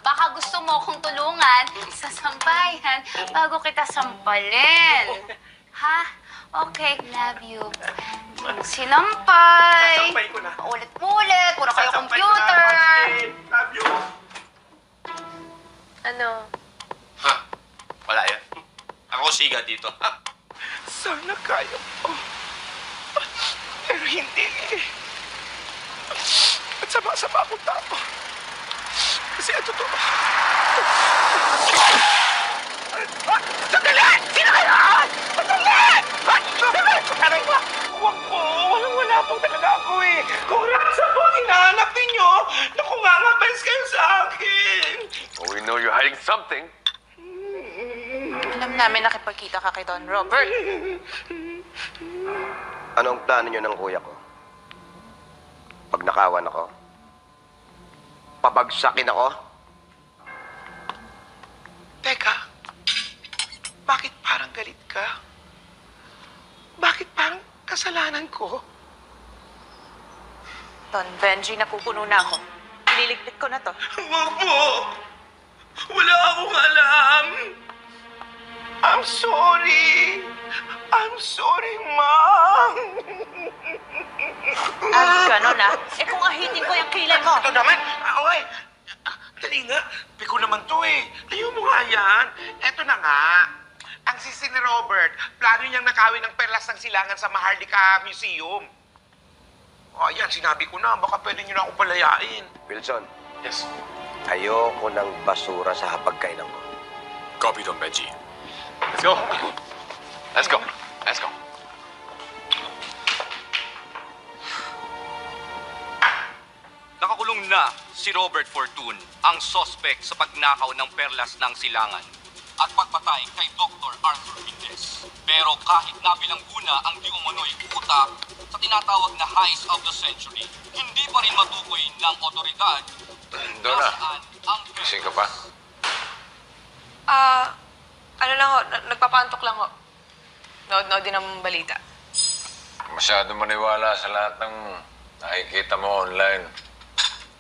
S8: Baka gusto mo akong tulungan sa sampayan bago kita sampalin. Ha? Okay, love you. Sinampay!
S10: Sasampay ko na.
S8: Ulit-ulit, puro kayo
S10: Sasampay ko
S8: computer.
S10: na, Martin. Love you.
S7: Ano?
S17: Ha? Wala yan. Ako siga dito.
S15: Sana kaya mo. Pero hindi eh. At sama-sama akong tao. Kasi ito to. Sandali! Sino kayo? Sandali! Aray ko! Huwag po! Walang-wala po talaga ako eh. Kung rasa po ang hinahanap ninyo, naku nga nga, best kayo sa akin.
S13: Well, we know you're hiding something.
S8: Alam namin nakipagkita ka kay Don Robert.
S12: Anong plano niyo ng kuya ko? Pag nakawan ako? Pabagsakin ako?
S15: Teka, bakit parang galit ka? Bakit parang kasalanan ko?
S8: Don Benji, napupuno na ako. Ililigpit ko na to.
S15: Huwag mo! Wala akong alam. I'm sorry. I'm sorry, Ma'am.
S18: Ganon ah. Kung ahitin ko yung kilay mo.
S15: Ito naman. Okay. Dali nga. Piko naman to eh. Layo mo nga yan. Eto na nga. Ang sisi ni Robert, plano niyang nakawin ng perlas ng silangan sa Maharlika Museum. O, ayan, sinabi ko na. Baka pwede niyo na ako palayain.
S12: Wilson.
S14: Yes.
S12: Ayoko ng basura sa hapagkainan ko.
S13: Copy, Don Benji. Let's go. Let's go. Let's go.
S5: Nakakulong na si Robert Fortun, ang sospek sa pagnakaw ng perlas ng silangan at pagpatay kay Dr. Arthur Mendez. Pero kahit nabilangguna ang di umano'y utak sa tinatawag na heist of the century, hindi pa rin matukoy ng otoridad
S3: Donna, gising ka pa?
S7: Ano lang ho, nagpapantok lang ho. Nood din ang balita.
S3: Masyado maniwala sa lahat ng nakikita mo online.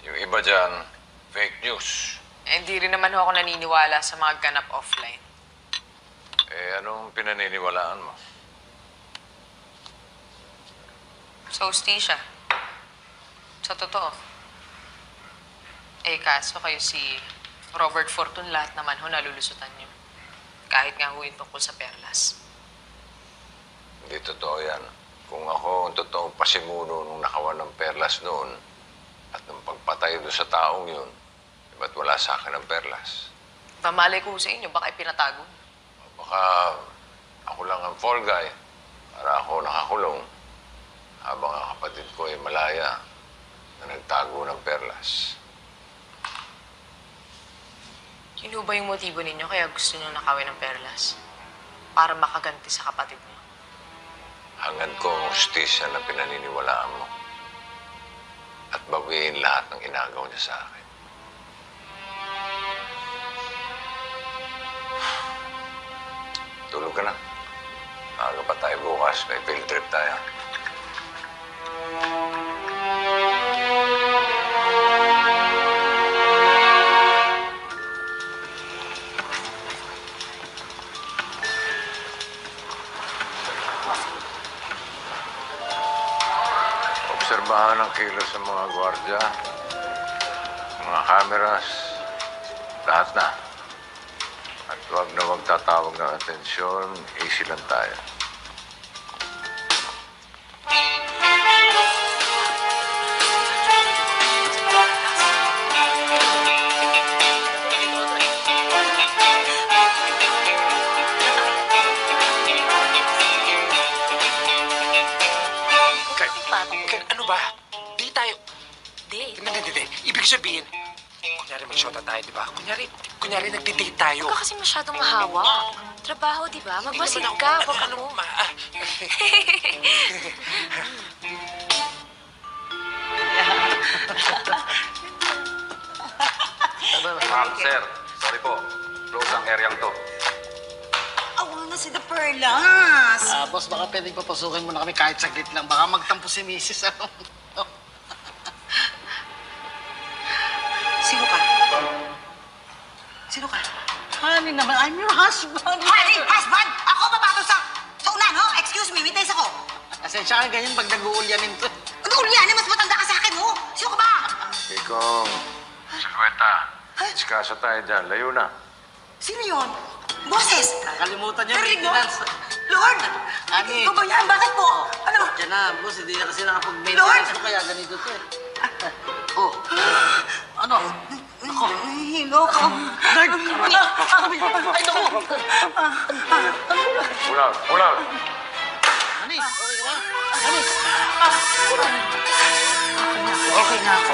S3: Yung iba dyan, fake news.
S7: Hindi rin naman ho ako naniniwala sa mga ganap offline.
S3: Eh, anong pinaniniwalaan mo?
S7: So, hostisya. Sa totoo. Eh, kaso kayo si Robert Fortun, lahat naman ho nalulusutan niyo. Kahit nga ho yung tungkol sa perlas.
S3: Hindi totoo yan. Kung ako ang totoong pasimuno nung nakawan ng perlas noon at nung pagpatay doon sa taong yun, ba't wala sa akin ang perlas?
S7: Pamalay ko sa inyo, baka ipinatago.
S3: Baka ako lang ang fall guy para ako nakakulong habang ang kapatid ko ay malaya na nagtago ng perlas.
S7: Sino ba yung motibo ninyo kaya gusto nyo nakawin ng perlas? Para makaganti sa kapatid niyo?
S3: Hangad ko ang hustisya na pinaniniwalaan mo at bawiin lahat ng inagaw niya sa akin. Tulog ka na. Maaga pa tayo bukas. May field trip tayo. Obserbahan ang kilos ng mga gwardya, mga cameras, lahat na. At huwag na magtatawag ng atensyon, easy lang tayo.
S14: Ano ba? Di tayo... Hindi. Ibig sabihin, kunyari mag-shota tayo, di ba? Kunyari nagdi-date tayo.
S7: Huwag ka kasi masyadong mahawa. Trabaho, di ba? Magmasid ka. Huwag ako.
S13: Sir, sorry po. Close ang area to.
S16: Awa na si The Perlas.
S6: Boss, baka pwedeng papasukin mo na kami kahit saglit lang. Baka magtampo si Mrs.
S16: Sino ka? Sino ka?
S6: Honey naman, I'm your husband.
S16: Honey, husband! Ako babato sa unan, ho? Excuse me, witness ako.
S6: Asensya ka ganyan pag nag-uulyanin to.
S16: Nag-uulyanin? Mas matanda ka sa akin, ho? Sino ka ba?
S3: Ikong, Silveta, iskaso tayo dyan. Layo na.
S16: Sino yun? Boses!
S6: Nakalimutan niya,
S16: Narinig mo?
S6: maintenance.
S16: Lord!
S6: Honey.
S16: Ikaw ba yan? Bakit po? Ano?
S6: Diyan na, boss. Hindi na kasi nakapag-maintenance ko kaya ganito to eh. Oh. Ano? Ako.
S16: Hilo ka.
S6: Lord! Ay, naku!
S3: Ulang!
S6: Honey, okay ka ba? Honey!
S16: Okay na ako.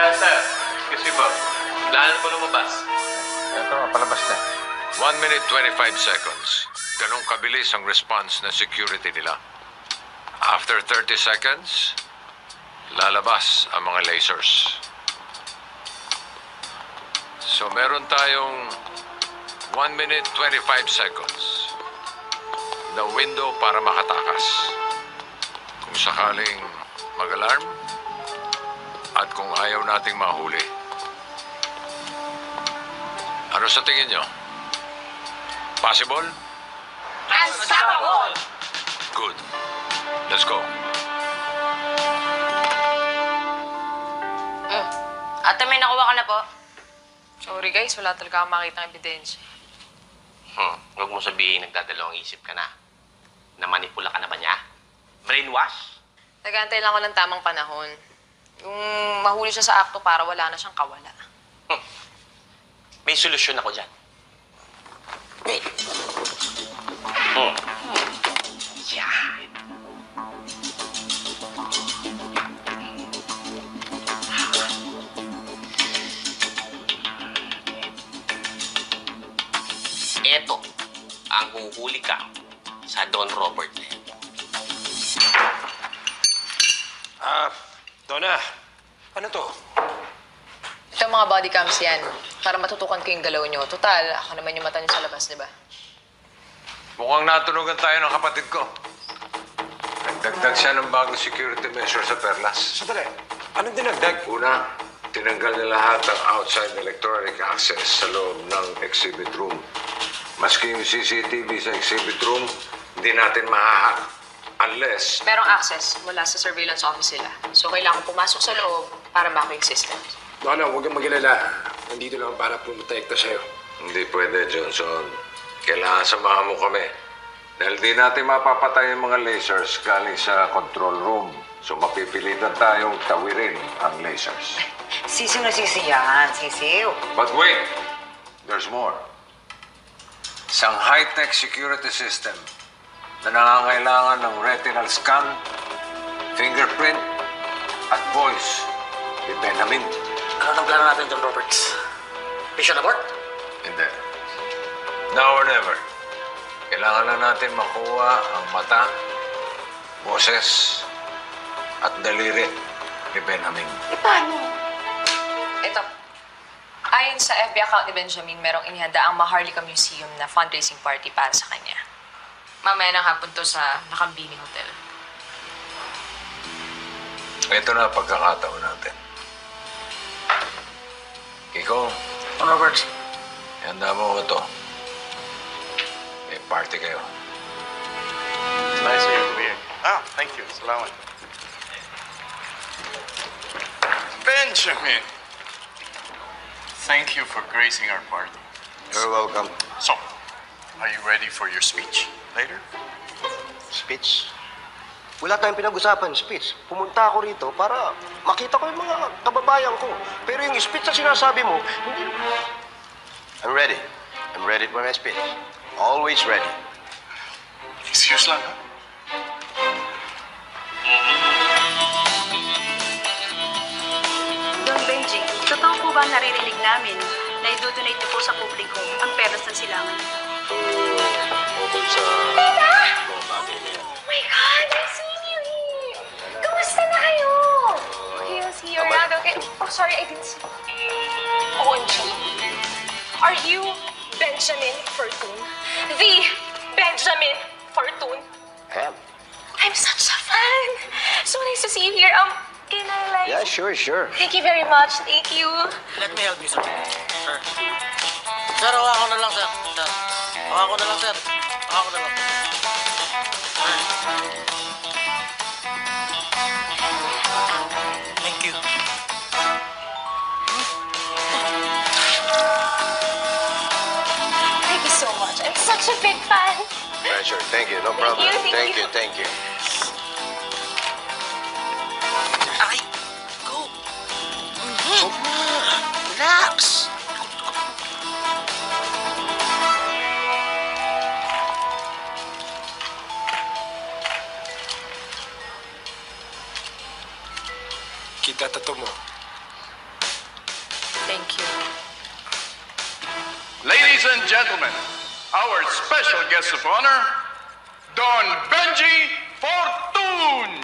S13: Sir, excuse me po. Kailangan ko lumabas.
S3: Ito, palabas na. 1 minute, 25 seconds. Ganong kabilis ang response ng security nila. After 30 seconds, lalabas ang mga lasers. So meron tayong 1 minute 25 seconds na window para makatakas. Kung sakaling mag-alarm at kung ayaw nating mahuli. Ano sa tingin nyo? Possible?
S8: Unstoppable!
S3: Good. Let's go.
S7: Ate, may nakuha ka na po. Sorry guys, wala talaga akong makita ng ebidensya.
S10: Huwag mo sabihin nagdadalawang isip ka na. Namanipula ka na ba niya? Brainwash?
S7: Nag-aantay lang ako ng tamang panahon. Yung mahuli siya sa akto para wala na siyang kawala.
S10: May solusyon ako dyan. Yan. Eto ang huhuli ka sa Don Robert.
S14: Donna, ano to?
S7: Ito ang mga body cams yan. Para matutukan ko yung galaw nyo. Total, ako naman yung mata nyo sa labas, di ba?
S3: Mukhang natunugan tayo ng kapatid ko. Nagdagdag siya ng bagong security measure sa Perlas.
S14: Sandali, anong dinagdag?
S3: Una, tinanggal na lahat ng outside electronic access sa loob ng exhibit room. Maski yung CCTV sa exhibit room, hindi natin mahahack unless...
S7: Merong access mula sa surveillance office sila. So, kailangan pumasok sa loob para mako yung system.
S14: Donna, huwag kang mag-alala. Nandito lang para pumotekta sa'yo.
S3: Hindi pwede, Johnson. Kailangan samahan mo kami. Dahil di natin mapapatay yung mga lasers galing sa control room. So mapipilitan tayong tawirin ang lasers.
S16: Sisiw na sisi yan, sisiw.
S3: But wait! There's more. Isang high-tech security system na nangangailangan ng retinal scan, fingerprint, at voice ni Benjamin.
S6: Ano nang plano natin, John Roberts? Mission abort?
S3: Hindi. Now or never. Kailangan na natin makuha ang mata, boses, at daliri ni Benjamin.
S7: Paano? Ito. Ayon sa FB account ni Benjamin, merong inihanda ang Maharlika Museum na fundraising party para sa kanya. Mamaya ng hapon to sa Nakambini Hotel.
S3: Ito na ang pagkakataon natin. Kiko.
S6: Roberts.
S3: Handa mo ko to. May party kayo.
S2: It's nice of you to be here. Ah, thank you. Salamat. Benjamin, thank you for gracing our party.
S12: You're welcome.
S2: So, are you ready for your speech later?
S12: Speech? Wala tayong pinag-usapan, speech. Pumunta ako rito para makita ko yung mga kababayan ko. Pero yung speech na sinasabi mo, hindi... I'm ready. I'm ready for my speech. Always ready.
S2: Excuse lang, ha?
S19: Don Benji, totoo po ba naririnig namin na idodonate niyo po sa publiko ang peras ng silangan?
S12: Tungkol sa...
S8: Oh my God, I've seen you here! Kamusta na kayo? Okay, I'll see you around, okay? Oh, sorry, I didn't see. OMG. Are you Benjamin Fortune? The Benjamin Fortune?
S12: I am.
S8: I'm such a fan. So nice to see you here. Can I like...
S12: Yeah, sure.
S8: Thank you very much. Thank you.
S6: Let me help you, sir. Sir. Sir, hawa ko na lang, sir. Sir. Hawa ko na lang, sir. Hawa ko na lang. Thank you.
S8: Thank you so much. I'm such a big fan.
S12: Pleasure. Thank you. No problem.
S8: Thank you.
S12: Thank you.
S6: Ay! Go! Relax!
S14: Kita tato mo.
S7: Thank you.
S2: Ladies and gentlemen, our special guest of honor, Don Benji Fortune!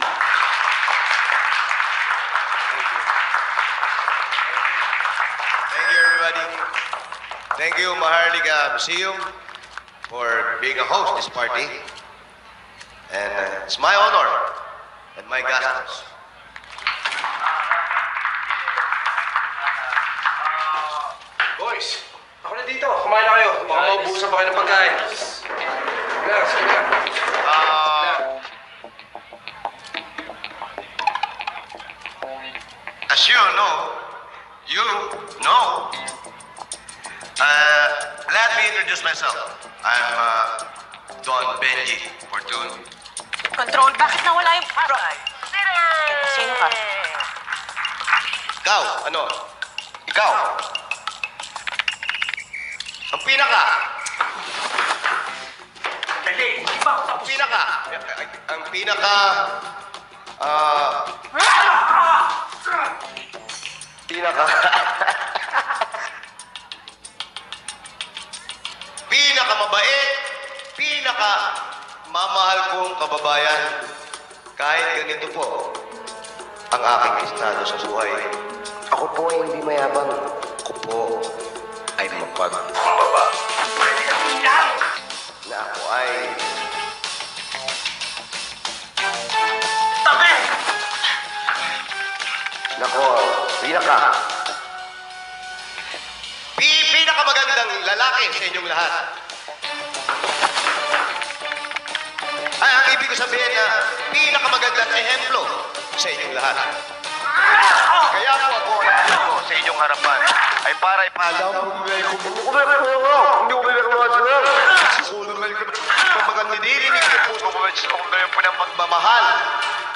S12: Thank you, everybody. Thank you, Maharlika Museum, for being a host this party. And it's my honor and my gastos.
S14: Boys, ako na dito. Kumain na kayo. Baka maubusan pa kayo ng pagkain. Sige na.
S12: As you know, let me introduce myself. I'm Don Benji Fortune.
S18: Control, bakit nawala yung paro? Sino ka?
S12: Ikaw, ano? Ikaw. Ang pinaka. Ang pinaka. Pinakamabait, pinakamamahal kong kababayan. Kahit ganito po ang aking estado sa buhay. Ako po ay hindi mayabang. Ako po ay mapagpababa. Na ako ay... Tabi! Nako, pinakamagandang lalaki sa inyong lahat. Ay, ang ibig ko sabihin na pinakamagandang ehemplo sa inyong lahat. Kaya po ako sa inyong harapan ay para ipalaw po hindi ko nililinig ko po ng pagmamahal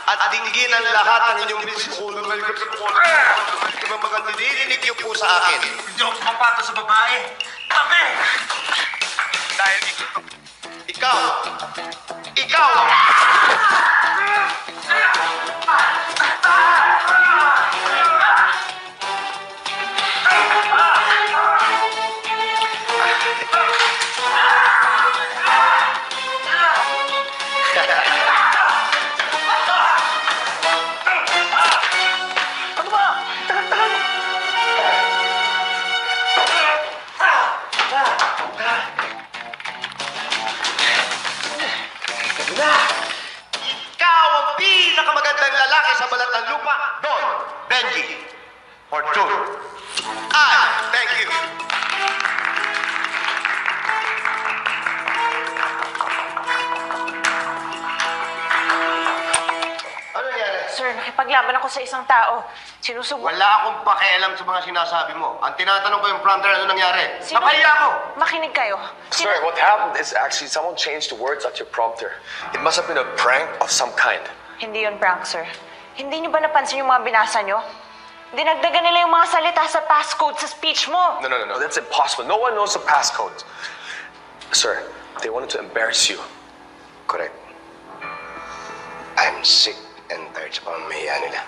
S12: at dinggin ang lahat ng inyong nililinig niyo po sa akin.
S15: Hindi ako mapato sa babae. Tabi!
S12: Dahil ikaw, pinakamagandang lalaki sa balat ng lupa, Don Benji Fortune. Thank you. Ano nangyari?
S18: Sir, nakipaglaban ako sa isang tao. Sinusubo...
S12: Wala akong pakialam sa mga sinasabi mo. Ang tinatanong ko yung prompter, ano nangyari? Napahiya ako!
S18: Makinig kayo.
S13: Sir, what happened is actually someone changed the words at your prompter. It must have been a prank of some kind.
S18: Hindi yun prank, sir. Hindi niyo ba napansin yung mga binasa niyo? Dinagdagan nila yung mga salita sa passcode sa speech mo.
S13: No. That's impossible. No one knows the passcodes. Sir, they wanted to embarrass you.
S12: Correct. I'm sick and tired sa pamamahiya nila.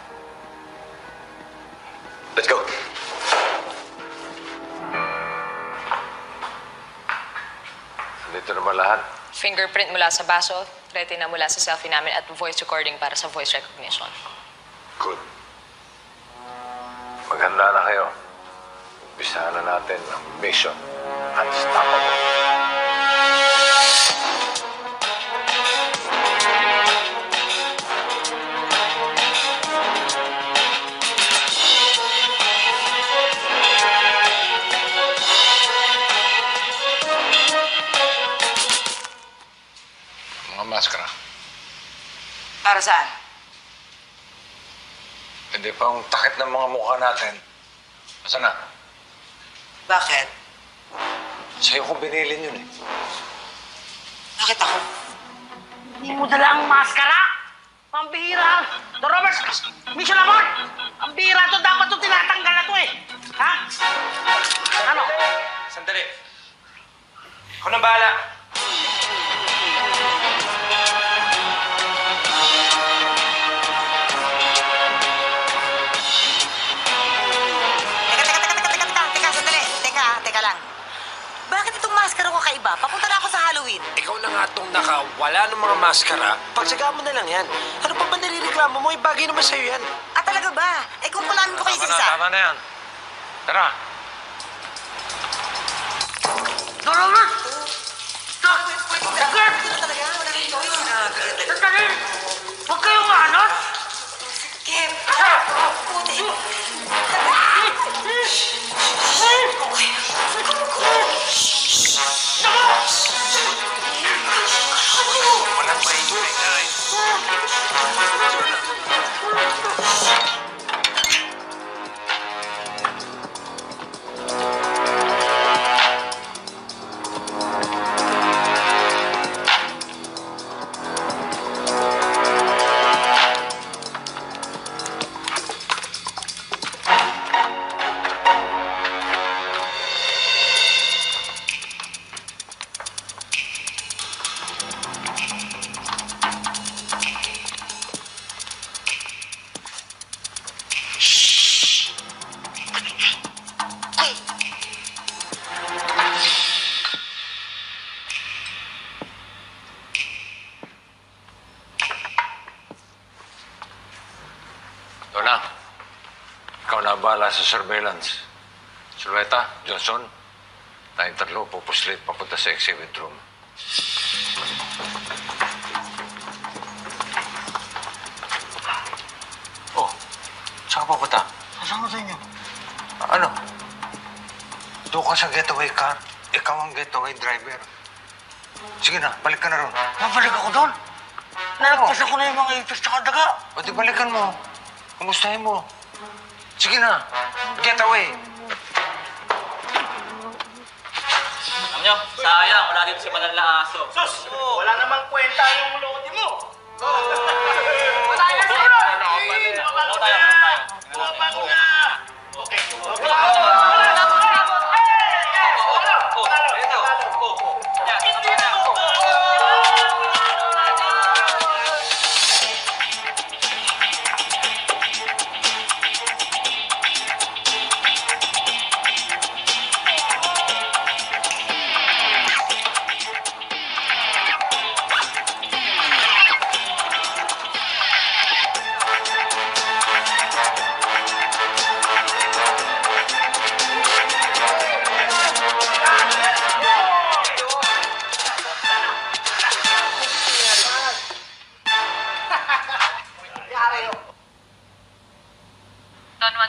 S12: Let's go.
S3: Dito naman lahat.
S7: Fingerprint mula sa baso, retina mula sa selfie namin at voice recording para sa voice recognition.
S3: Good. Maghanda na kayo. Umpisahan na natin ang mission. Unstoppable. Mga maskara.
S16: Para saan?
S3: Hindi pa ang takip ng mga mukha natin. Asan na?
S16: Bakit?
S3: Sa'yo ko binilin yun eh.
S16: Bakit ako?
S6: Hindi mo dala ang maskara! Pambihira! The Robert! Mission abort! Ang bihira to, dapat to tinatanggal na to eh! Ha? Ano?
S14: Sandali. Ako nang bahala.
S16: Teka lang. Bakit itong maskara ko kaiba? Papunta na ako sa Halloween.
S14: Ikaw na nga itong nakawala ng mga maskara. Pagsagaan mo na lang yan. Ano pa ba narireklamo mo? Bagay naman sa'yo yan.
S16: Ah, talaga ba? Eh kung kulamin ko kayo sa isa.
S3: Tama na yan. Tara.
S6: Robert! Stop! Sakit! Sandali! Huwag kayong maanot!
S16: Kip! Puti!
S3: Walang maingay. Donna, ikaw na bahala sa surveillance. Sulweta, Johnson, tayong tatlo pupuslit papunta sa exhibit room. Oh, saan ka pupunta?
S6: Sasama sa inyo.
S3: Ano? Doon ka sa getaway car. Ikaw ang getaway driver. Sige na, balik ka na ron.
S6: Mabalik ako doon. Nalagpas ako na yung mga ipis tsaka daga.
S3: O di balikan mo. Kumustahin mo. Sige na, getaway.
S17: Alam nyo, sayang, wala dito si Manal na aso.
S5: Sus! Wala namang kwenta yung lodi mo!
S17: Wala na sa'yo! Bago tayo.
S5: Bago na! Okay.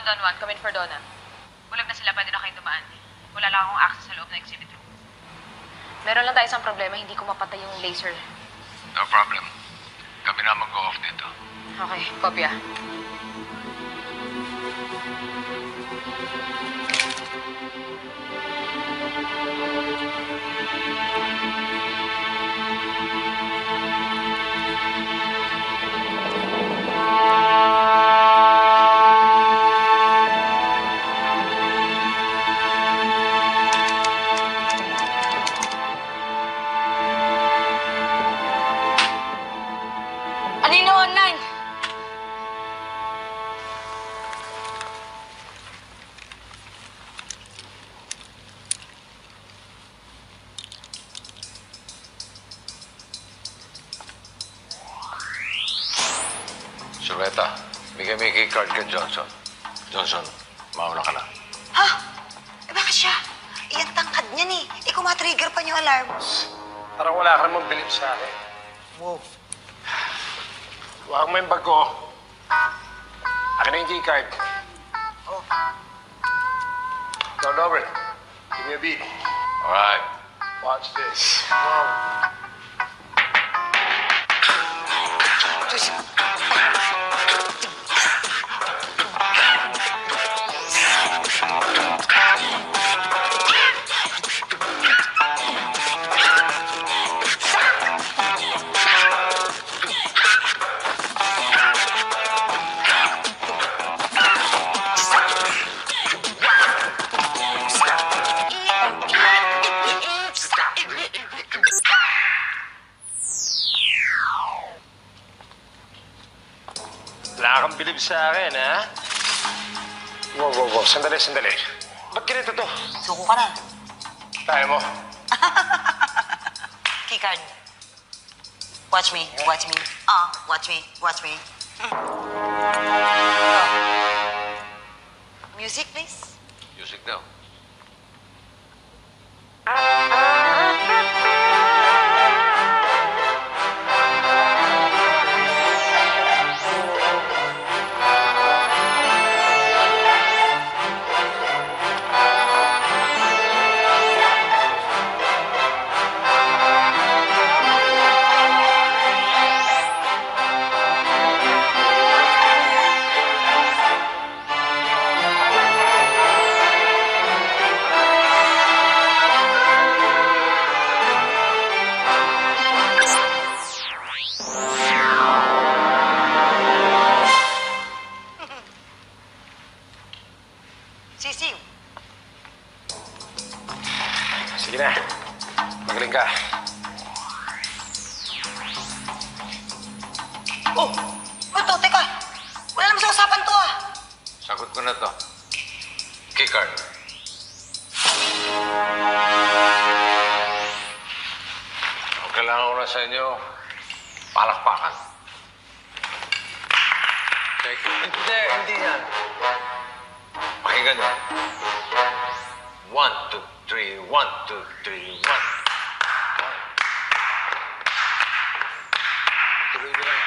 S7: Don Juan, come in for Donna. Bulag na sila, pwede na kayong dumaan. Wala lang akong access sa loob ng exhibit room. Meron lang tayo isang problema, hindi ko mapatay yung laser.
S3: No problem. Kami na mag-go-off dito.
S7: Okay, kopya.
S16: Anino online?
S3: Sulweta, bigay mo yung keycard ka, Johnson. Johnson, mauna ka na.
S16: Ha? Eh bakit siya? Iyan tangkad niyan eh. Ikaw matrigger pa yung alarm.
S14: Parang wala ka namang bilib sa akin. Move. Huwag mo yung bag ko. Akin na yung keycard. Oh. Go, Robert. Give me a beat.
S3: All right.
S14: Watch this. Wala kang bilib sa akin, ha? Wow. Sandali. Ba't ganito to?
S16: Suko ka na.
S14: Tayo mo.
S16: Keycard. Watch me. Watch me. Music, please.
S3: Music daw.
S16: museum.
S14: Sige na. Magaling ka.
S16: Oh! Ito, teka! Wala naman sa usapan to, ah!
S3: Sagot ko na to. Keycard. Ang kailangan ko na sa inyo, palakpakan. Hindi yan. Pakinggan nyo. 1, 2, 3, 1, 2, 3, 1. Tuloy nyo lang.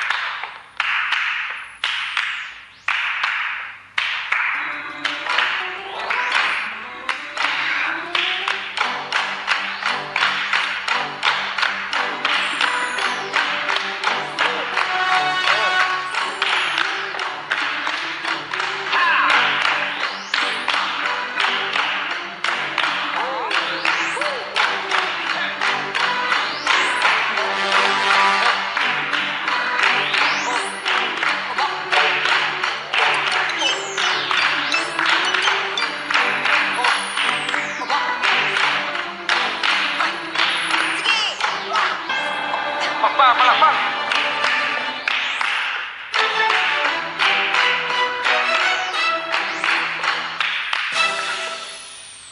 S3: Palakpak!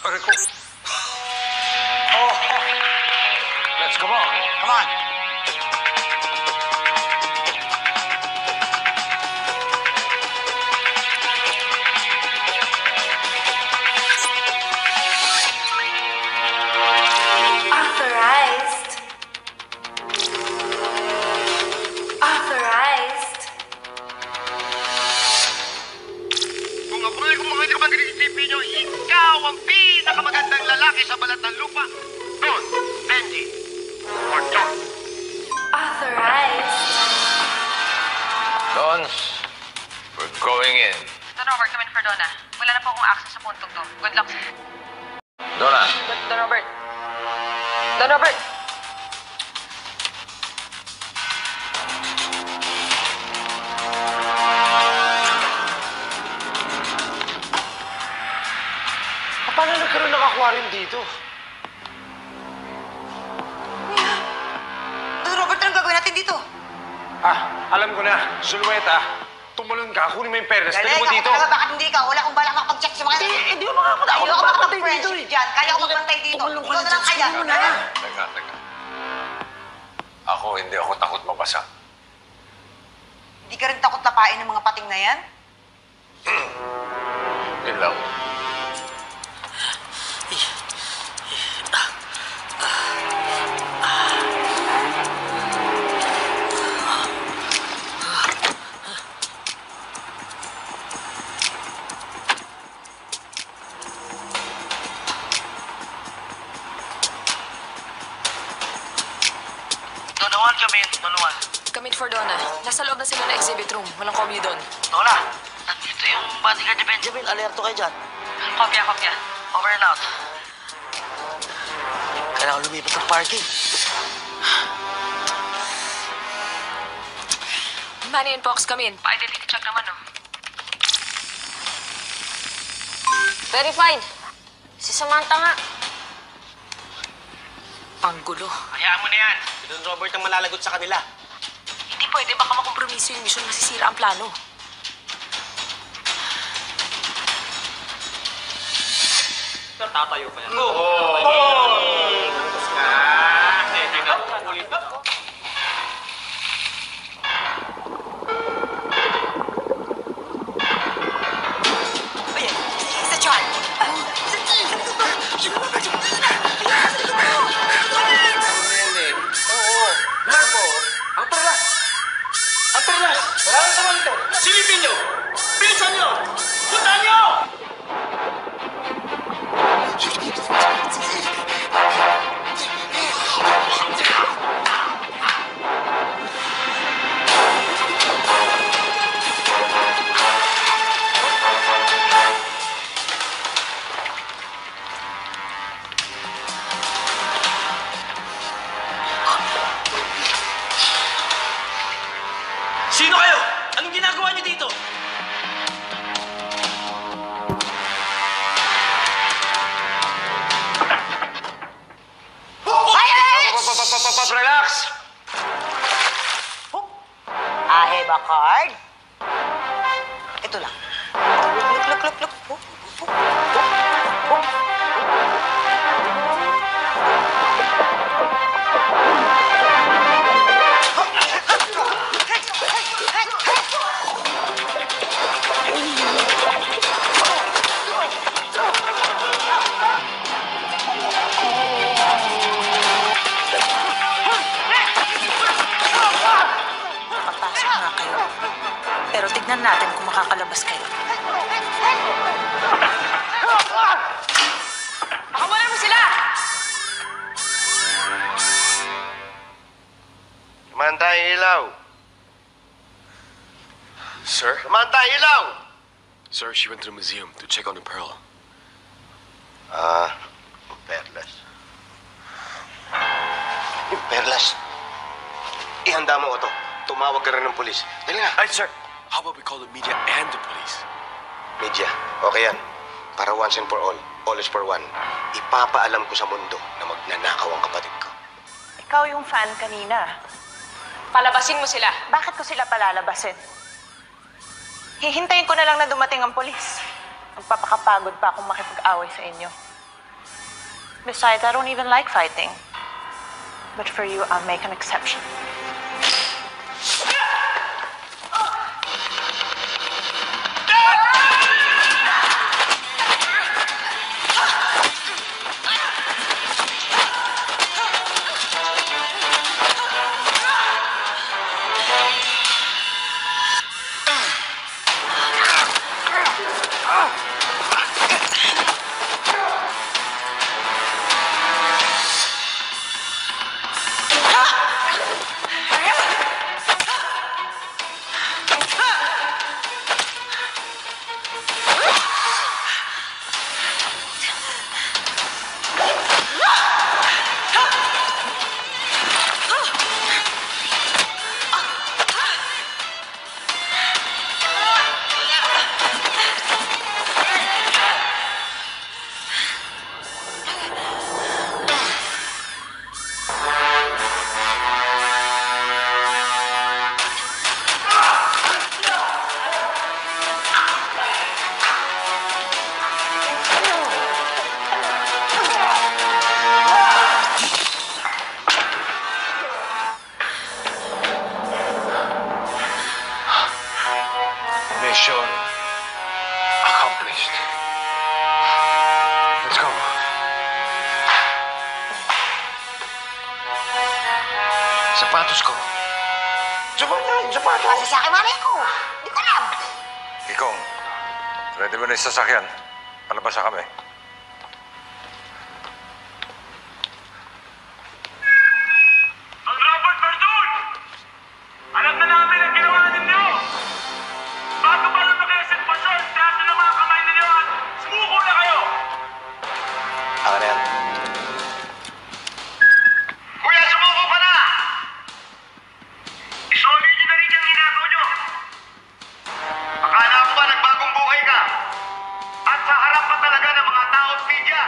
S3: Aray ko. Oh! Let's go on. Come on.
S8: Authorized. Authorized.
S20: Kung approval kung mga hindi ka ba isipin nyo, ikaw ang pinakamagandang lalaki sa balat ng lupa. Don, Benji, or Don.
S8: Authorized.
S3: Dons, we're going in.
S7: Don Robert, come in for Donna. Wala na po akong access sa puntong to. Good luck.
S3: Donna.
S7: Don Robert. Don Robert!
S14: Paano nagkaroon ng aquarium dito?
S16: Don Robert, anong gagawin natin dito?
S14: Alam ko na. Sulweta, tumulong ka. Kunin mo yung perlas. Dali mo
S16: Galing
S14: dito.
S16: ako talaga, bakit hindi ka? Wala akong balak makapag-check sa mga...
S14: Hindi mo makakita. Ako
S16: Ayaw ako
S14: makapantay
S16: makapag-friendship
S14: dito,
S16: dyan. Kaya ako magbantay dito.
S14: Tumulong ka
S16: Ikaw
S14: na
S16: na lang
S14: dyan.
S16: kaya.
S14: Sige mo na.
S3: Teka. Hindi ako takot mabasa.
S16: Hindi ka rin takot lapain ng mga pating na yan?
S3: Yun lang.
S20: Donawan kami, Donawan.
S7: Come in for Donna. Nasa loob na sila ng exhibit room. Walang commute doon.
S20: Lola, nandito yung bodyguard ni Benjamin. Alerto kayo dyan.
S7: Kopya.
S20: Over and out. Kailangan lumipat ng parking.
S7: Manny and Fox, come in. Pa-identity check naman, no?
S18: Verified. Si Samantha nga.
S7: Panggulo.
S20: Hayaan mo na yan. Si Don Robert ang malalagot sa kanila.
S7: Hindi pwede. Baka makompromiso yung mission. Masisira ang plano.
S20: Tatayo pa yan.
S16: Sa Charles!
S20: Silipin nyo! Bilisan nyo! Puntahan nyo! Sino kayo? Anong ginagawa niyo dito?
S18: Tingnan natin kung makakalabas kayo.
S7: Pakawalan mo sila!
S12: Samahan tayong ilaw.
S13: Sir?
S12: Samahan tayong ilaw!
S13: Sir, she went to the museum to check on the pearl.
S12: Perlas. Yung perlas. Ihanda mo, Otto. Tumawag ka rin ng polis. Dali na.
S13: Ay, sir, how about we call the media and the police?
S12: Media, okay yan. Para once and for all is for one. Ipapaalam ko sa mundo na magnanakaw ang kapatid ko.
S18: Ikaw yung fan kanina.
S7: Palabasin mo sila.
S18: Bakit ko sila palalabasin? Hihintayin ko na lang na dumating ang polis. Magpapakapagod pa akong makipag-away sa inyo. Besides, I don't even like fighting. But for you, I'll make an exception.
S3: Mission accomplished. Let's go. Sapatos ko.
S16: Sapatos. Kasi sa akin, malay ko. Hindi ko alam.
S3: Kikong, ready mo na yung sasakyan. Palabas na kami.
S20: Ang Robert Verdun! Alam na namin ang ginawa ninyo! Bago pa lumaki ang sitwasyon, taas na ng mga kamay ninyo at sumuko na kayo!
S12: Ako na yan.
S20: Kuya, sumuko ka na! Isolid nyo na rin yung ginagawa nyo! Akala ko ba nagbagong buhay ka? At sa harap pa talaga ng mga taong media!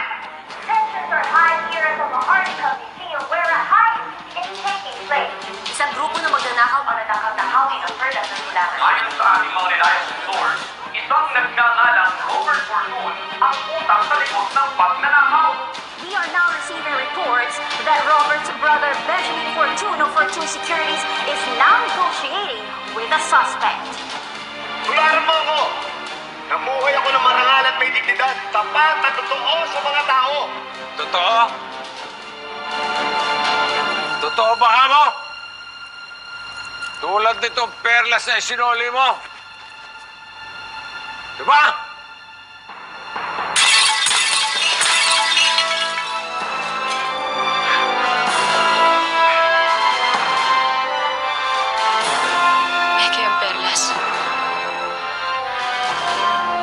S21: Tensions are high here at the Maharlika Museum where a heist is taking place. Isang grupo na magnanakaw para nakakahawin ang perlas ng Bulacan.
S5: Ayon sa ating mga reliable source, isang nagngangalang Robert Fortune ang utang sa likod ng pagnanakaw.
S21: We are now receiving reports that Robert's brother Benjamin Fortune of Fortune Securities is now negotiating with a suspect.
S20: Tularan mo ako! Namuhay ako ng marangal at may dignidad, tapat at totoo sa mga tao!
S3: Totoo? Totoo ba ka mo? Tulad nitong perlas na isinuli mo? Diba?
S7: Peke ang perlas.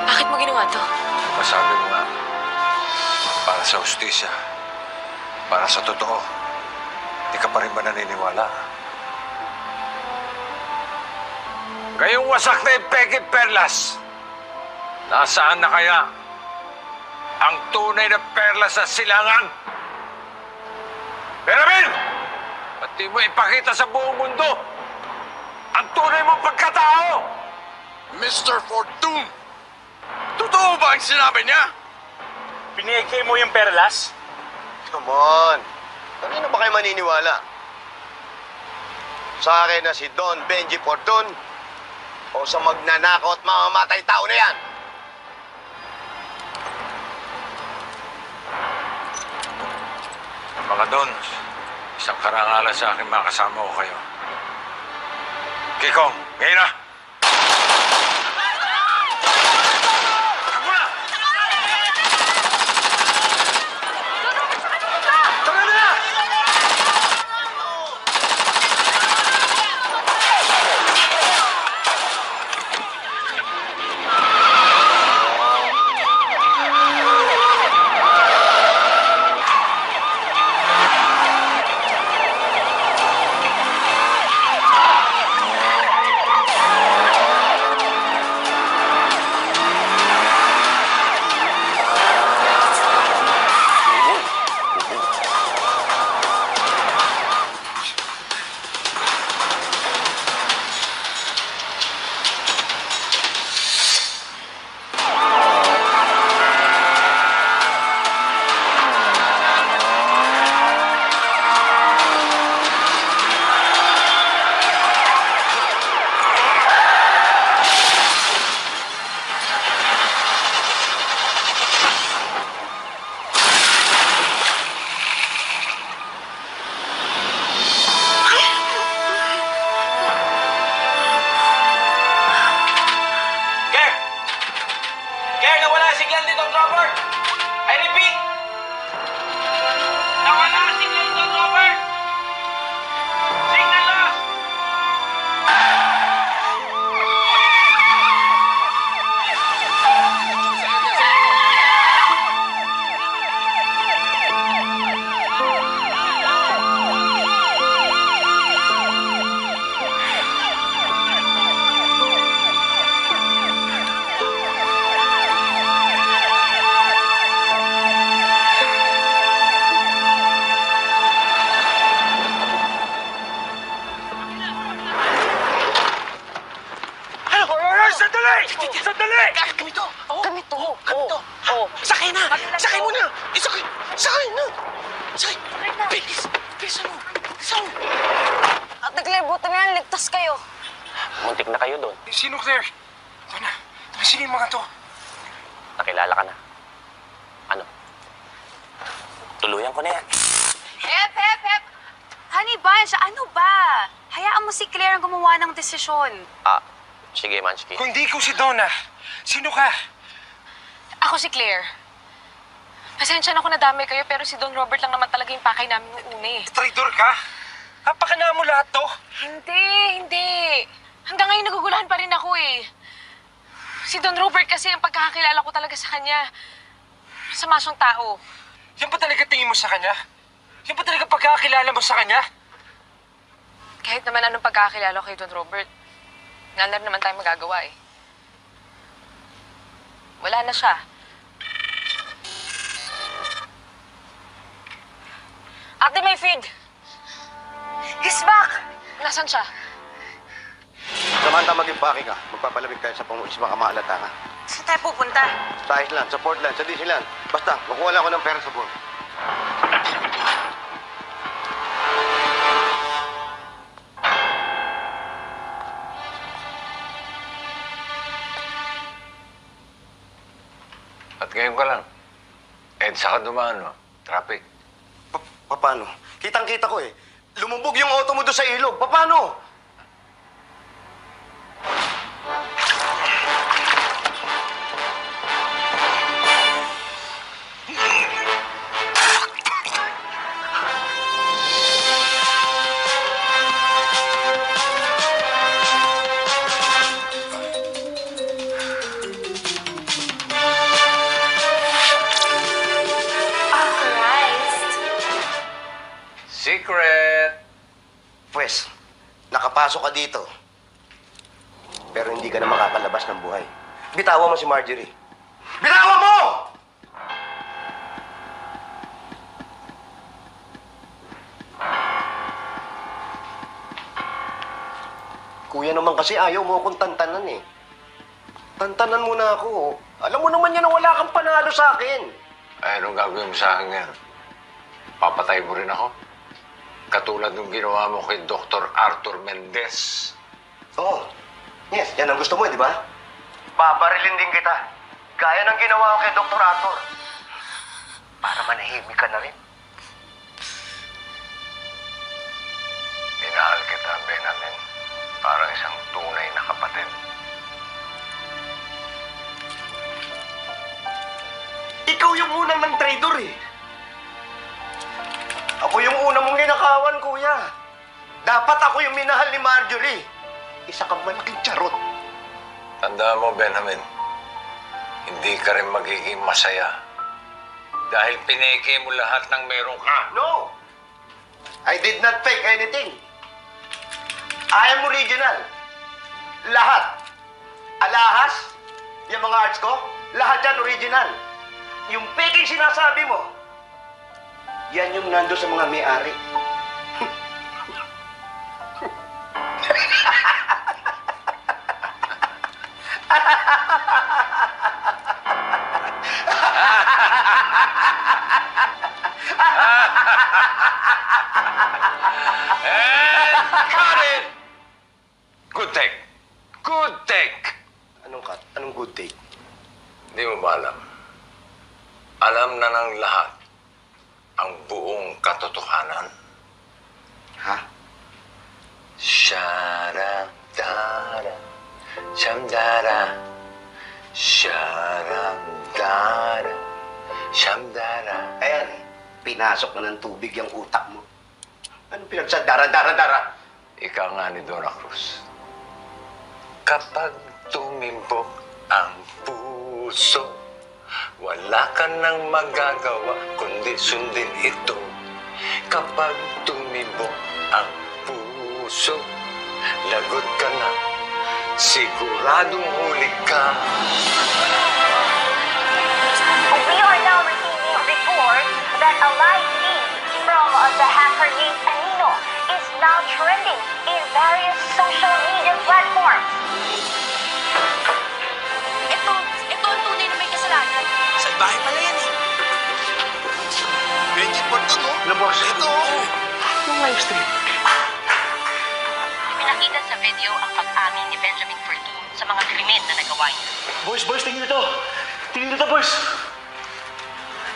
S7: Bakit mo ginawa to?
S3: Masabi mo nga, para sa hustisya, para sa totoo, di ka pa rin ba naniniwala? Ngayong wasak na yung peke perlas, nasaan na kaya ang tunay na perlas sa silangan? Benjamin! Ba't di mo ipakita sa buong mundo ang tunay mong pagkatao?
S2: Mr. Fortune! Totoo ba ang sinabi niya?
S20: Pinigay mo yung perlas?
S12: Come on. Kanino ba kayo maniniwala? Sa akin na si Don Benji Fortune o sa magnanakaw at mamamatay tao na yan?
S3: Mga Don, isang karangalan sa akin makasama ko kayo. Kikong, ngayon na!
S10: Putik na kayo doon.
S14: Sino, Claire? Donna, sino yung mga to?
S10: Nakilala ka na. Ano? Tuluyan ko na yan.
S7: Hep! Honey Bunch, ano ba? Hayaan mo si Claire ang gumawa ng desisyon.
S10: Sige, Manchki.
S14: Kung di ko si Donna, sino ka?
S7: Ako si Claire. Pasensya na ako nadamay kayo, pero si Don Robert lang naman talaga yung pakay namin noong una eh.
S14: Traidor ka? Napakana mo lahat to?
S7: Hindi. Hanggang ngayon nagugulahan pa rin ako eh. Si Don Robert kasi ang pagkakakilala ko talaga sa kanya. Sama siyang tao.
S14: Yan ba talaga tingin mo sa kanya? Yan ba talaga pagkakakilala mo sa kanya?
S7: Kahit naman anong pagkakakilala ko kay Don Robert, wala naman tayong magagawa eh. Wala na siya. Ate Mayfield! He's back! Nasaan siya?
S12: Samantha mag-impake ka. Magpapalamig kayo sa pangulis, baka maalata ka.
S7: Saan tayo pupunta?
S12: Sa Iceland, sa Portland, sa Disneyland. Basta, makuha lang ako ng pera sa buwan.
S3: At ngayon ka lang. Saka dumaan, no? Traffic.
S12: Paano? Kitang-kita ko eh. Lumubog yung auto mo doon sa ilog. Paano?
S3: Secret!
S12: Pwes, nakapasok ka dito. Pero hindi ka na makakalabas ng buhay. Bitawan mo si Marjorie. Bitawan mo! Kuya naman kasi ayaw mo akong tantanan eh. Tantanan mo na ako. Alam mo naman yan na wala kang panalo sa akin.
S3: Ay, anong gagawin mo sa akin ngayon? Papatay mo rin ako? Katulad ng ginawa mo kay Dr. Arthur Mendez.
S12: Oo. Yes, yan ang gusto mo, di ba? Babarilin din kita. Gaya ng ginawa ko kay Dr. Arthur. Para manahimik ka na rin.
S3: Minahal kita, Benjamin. Parang isang tunay na kapatid.
S12: Ikaw yung unang ng traidor eh. Ako yung una mong ginakawan, kuya. Dapat ako yung minahal ni Marjorie. Isa kang malaking charot.
S3: Tandaan mo, Benjamin, hindi ka rin magiging masaya. Dahil pineke mo lahat ng meron ka.
S12: No! I did not fake anything. I am original. Lahat. Alahas, yung mga arts ko, lahat yan original. Yung faking sinasabi mo, yan yung nando sa mga may-ari.
S3: Cut it! Good take. Good take.
S12: Anong cut? Anong good take?
S3: Hindi mo ba alam? Alam na ng lahat ang buong katotohanan.
S12: Ha?
S3: Sharam-dara, shamdara, sharam-dara, shamdara.
S12: Ayan, pinasok na ng tubig yung utak mo. Anong pinagsadara-dara-dara?
S3: Ika nga ni Donna Cruz. Kapag tumimbok ang puso, wala ka nang magagawa kundi sundin ito. Kapag tumibok ang puso, lagot ka na, siguradong huli ka.
S21: We are now receiving reports that a live feed from the hacker named Anino is now trending in various social media platforms.
S8: Ito ang tunay na may kasalanan.
S17: Sa bahay pala yan eh. Benji Porto, no?
S12: Labos.
S17: Ito.
S12: Yung live stream.
S1: Pinakita sa
S4: video ang pag-amin ni Benjamin Fortune sa mga krimen na nagawa niya.
S20: Boys, tingnan nyo to! Tingnan nyo to, boys!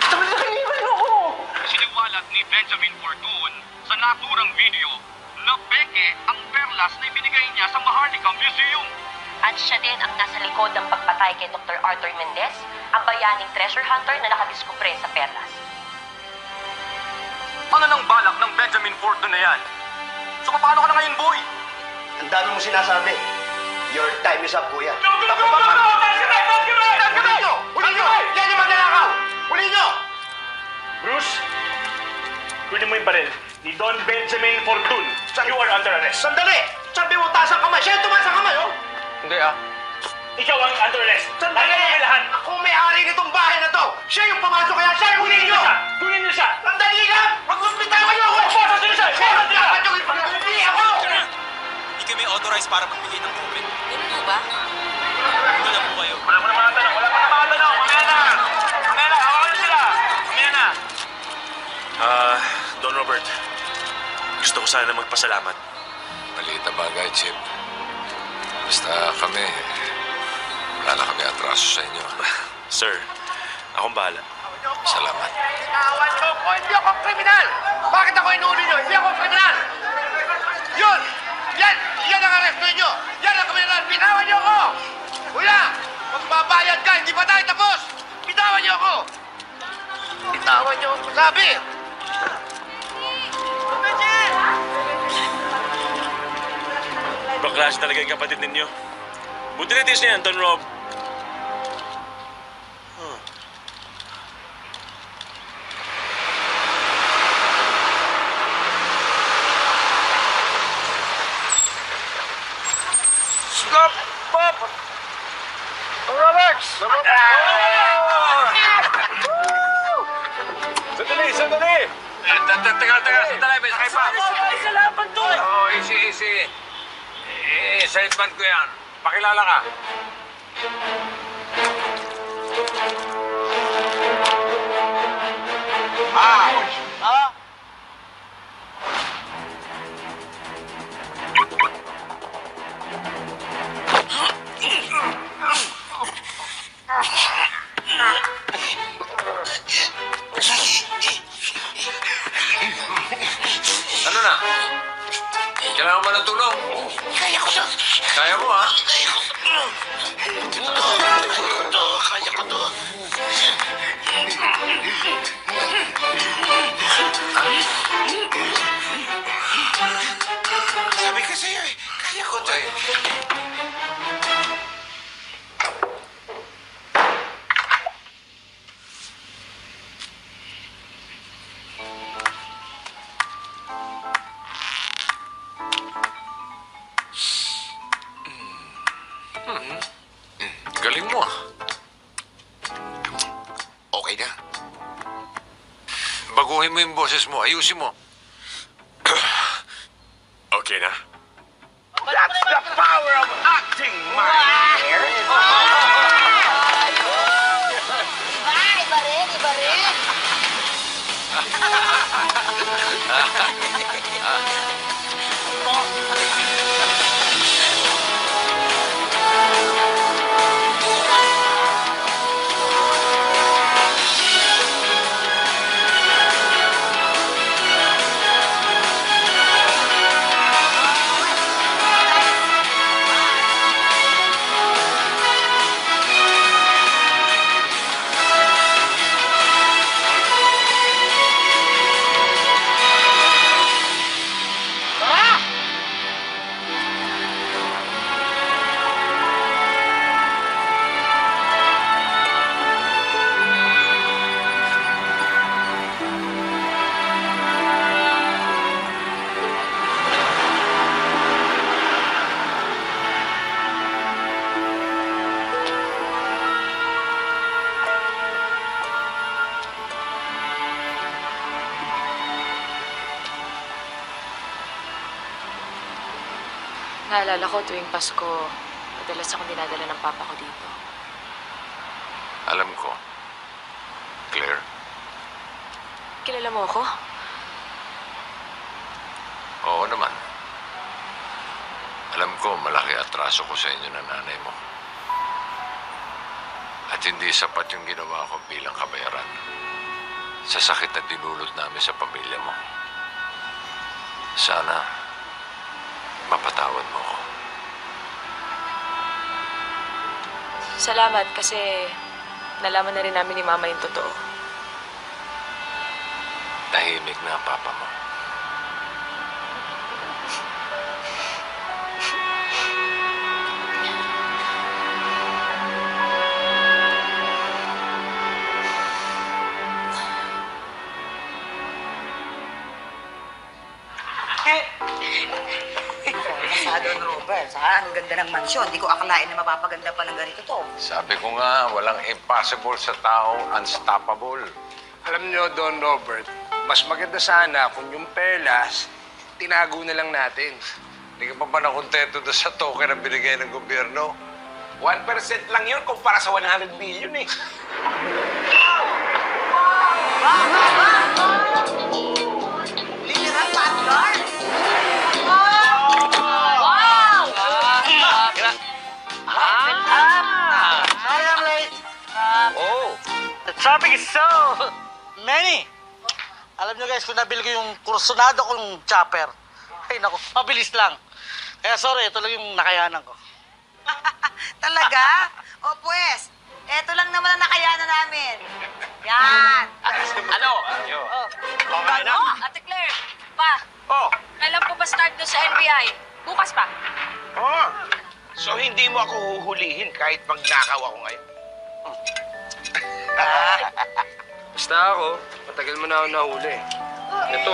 S20: Sabi na kiniwan ako!
S5: Siniwalat ni Benjamin Fortune sa naturang video na peke ang perlas na ibinigay niya sa Maharlika Museum.
S4: At siya din ang nasa likod ng pagpatay kay Dr. Arthur Mendez, ang bayaning treasure hunter na nakadiskupre sa perlas.
S5: Ano nang balak ng Benjamin Fortune na yan? So paano ka na ngayon, boy?
S12: Ang dami mong sinasabi. Your time is up, kuya.
S20: Huli nyo! Huli nyo! Yan yung magnanakaw! Huli nyo! Bruce, kunin mo yung baril ni Don Benjamin Fortune. You are under arrest.
S12: Sandali! Sabi mo, taas ang kamay. Siya yung tumaas ang kamay, oh!
S14: Hindi ah.
S20: Ikaw ang under arrest.
S12: Sandali! Ako may-ari nitong bahay na to. Siya yung pumasok kaya siya yung huli nyo!
S20: Kunin nyo siya!
S12: Sandali lang! Magsuspitawan nyo ako!
S20: Boses nyo siya!
S12: Dapat yung hindi ako!
S17: Hindi kami authorized para magbigay ng comment.
S4: Ganun mo ba?
S17: Ito na po kayo.
S20: Wala pa na mga tanong! Wala pa na mga tanong! Mamaya na! Mamaya na! Hawakan na sila! Mamaya na!
S13: Don Robert, gusto ko sana magpasalamat.
S3: Maliit na bagay, Chip. Basta kami, wala na kami atraso sa inyo.
S13: Sir, akong bahala.
S3: Salamat.
S12: Inawan nyo ko! Hindi ako kriminal! Bakit ako inuuli nyo? Hindi ako kriminal! Yun! Yan ang aresto nyo! Yan ang kriminal! Binawan nyo ako! Kuya! Magbabayad ka! Hindi pa tayo tapos! Bitawan nyo ako! Bitawan nyo ako! Sabi!
S13: Baklas talaga yung kapatid ninyo. Buti na tiis niya yan, Don Rob.
S12: Stop! Pop! Roberts!
S3: Sandali! Sandali, may sakay pa.
S20: Salamat to!
S3: Oh, easy. Sideman ko yan. Pakilala ka. Ano na? Kailangan mo ng tulong?
S12: Kaya ko to!
S3: Kaya mo, ha?
S12: Kaya ko to! Sabi ko sa'yo eh, kaya ko to!
S3: Galing mo, ah.
S12: Okay na.
S3: Baguhin mo yung boses mo. Ayusin mo.
S13: Okay na?
S20: That's the power of acting, my dear!
S21: Iba rin.
S7: Naalala ko tuwing Pasko, madalas akong dinadala ng papa ko dito.
S3: Alam ko. Claire,
S7: Kilala mo ako?
S3: oo naman. Alam ko, malaki atraso ko sa inyo ng nanay mo. At hindi sapat yung ginawa ko bilang kabayaran sa sakit na dinulot namin sa pamilya mo. Sana, mapatawad mo ko.
S7: Salamat kasi nalaman na rin namin ni Mama yung totoo.
S3: Tahimik na ang papa mo.
S16: Don Robert, ang ganda ng mansyon. Hindi ko akalain na mapapaganda pa ng ganito to.
S3: Sabi ko nga, walang impossible sa taong unstoppable.
S15: Alam nyo, Don Robert, mas maganda sana kung yung perlas, tinago na lang natin.
S3: Hindi ka pa ba nakontento doon sa token na binigay ng gobyerno?
S15: 1% lang yun kumpara sa 100 billion eh.
S16: Literal bodyguard!
S6: Sorry I'm late. The traffic is so many. Alam nyo guys, kung nabili ko yung kursunado kong chopper, ay naku, mabilis lang. Kaya sorry, ito lang yung nakayanan ko.
S16: Talaga? O pues, eto lang naman ang nakayanan namin. Yan.
S10: Ano?
S4: Okay na? Ate Claire, pa. Kailan po ba start doon sa NBI? Bukas pa.
S15: So hindi mo ako huhulihin kahit magnakaw ako ngayon.
S14: Basta ako, matagal mo na ako nahuli. Ito.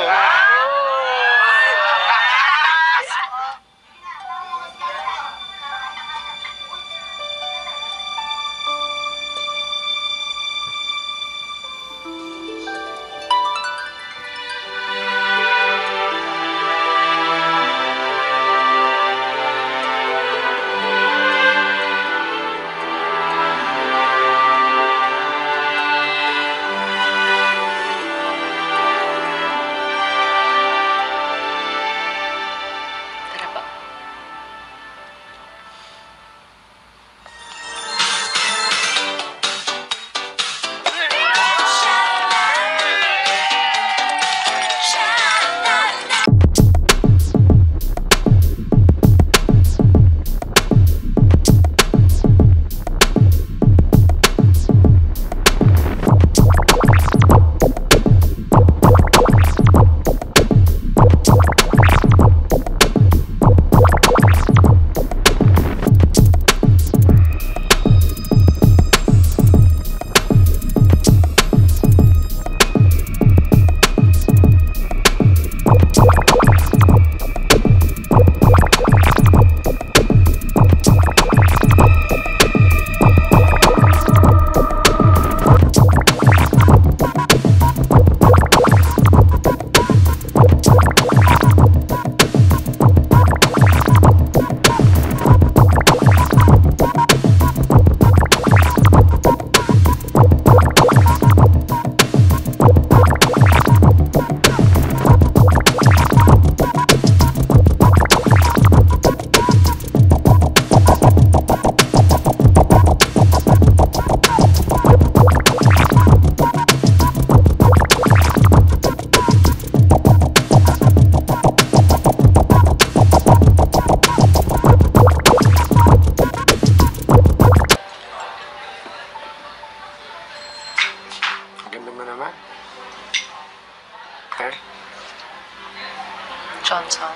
S7: Johnson.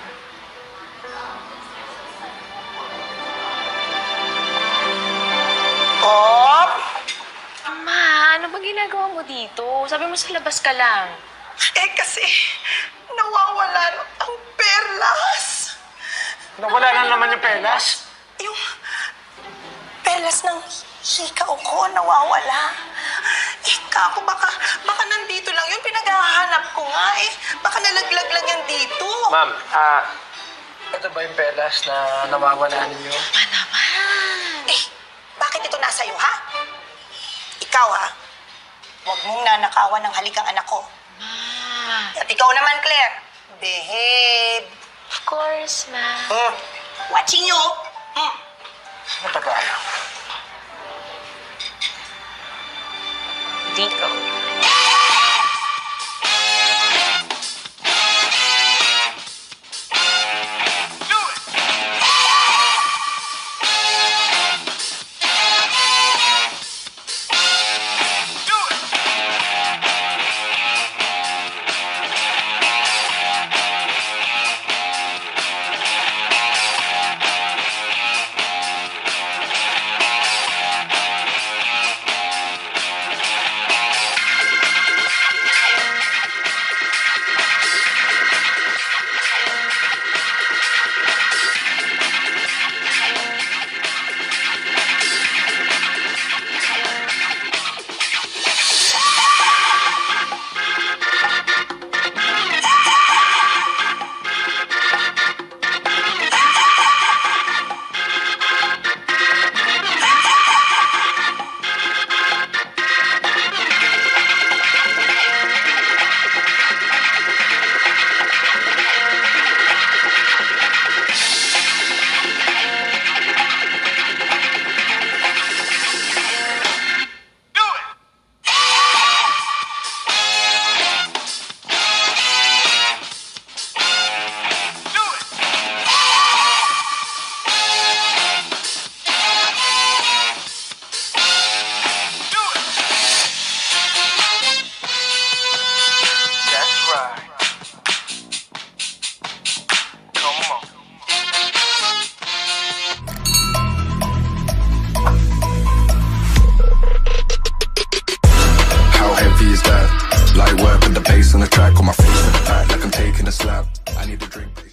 S7: Ma, ano ba ginagawa mo dito? Sabi mo sa labas ka lang.
S11: Eh kasi, nawawala ang perlas.
S15: Nawala na naman yung perlas?
S11: Yung perlas ng hikaw ko, nawawala. Kako, baka nandito lang yun. Pinaghahanap ko nga eh. Baka nalaglag lang yan dito.
S14: Ma'am, ito ba yung perlas na nawawala ninyo?
S11: Eh, bakit ito nasa iyo, ha? Ikaw, ha? Huwag mong nanakawan ng halikang anak ko. At ikaw naman, Claire. Behave.
S7: Of course, Ma.
S11: Watching you.
S15: Matagal.
S7: Dito.
S9: Light work with the bass on the track, on my face in the back like I'm taking a slap. I need a drink.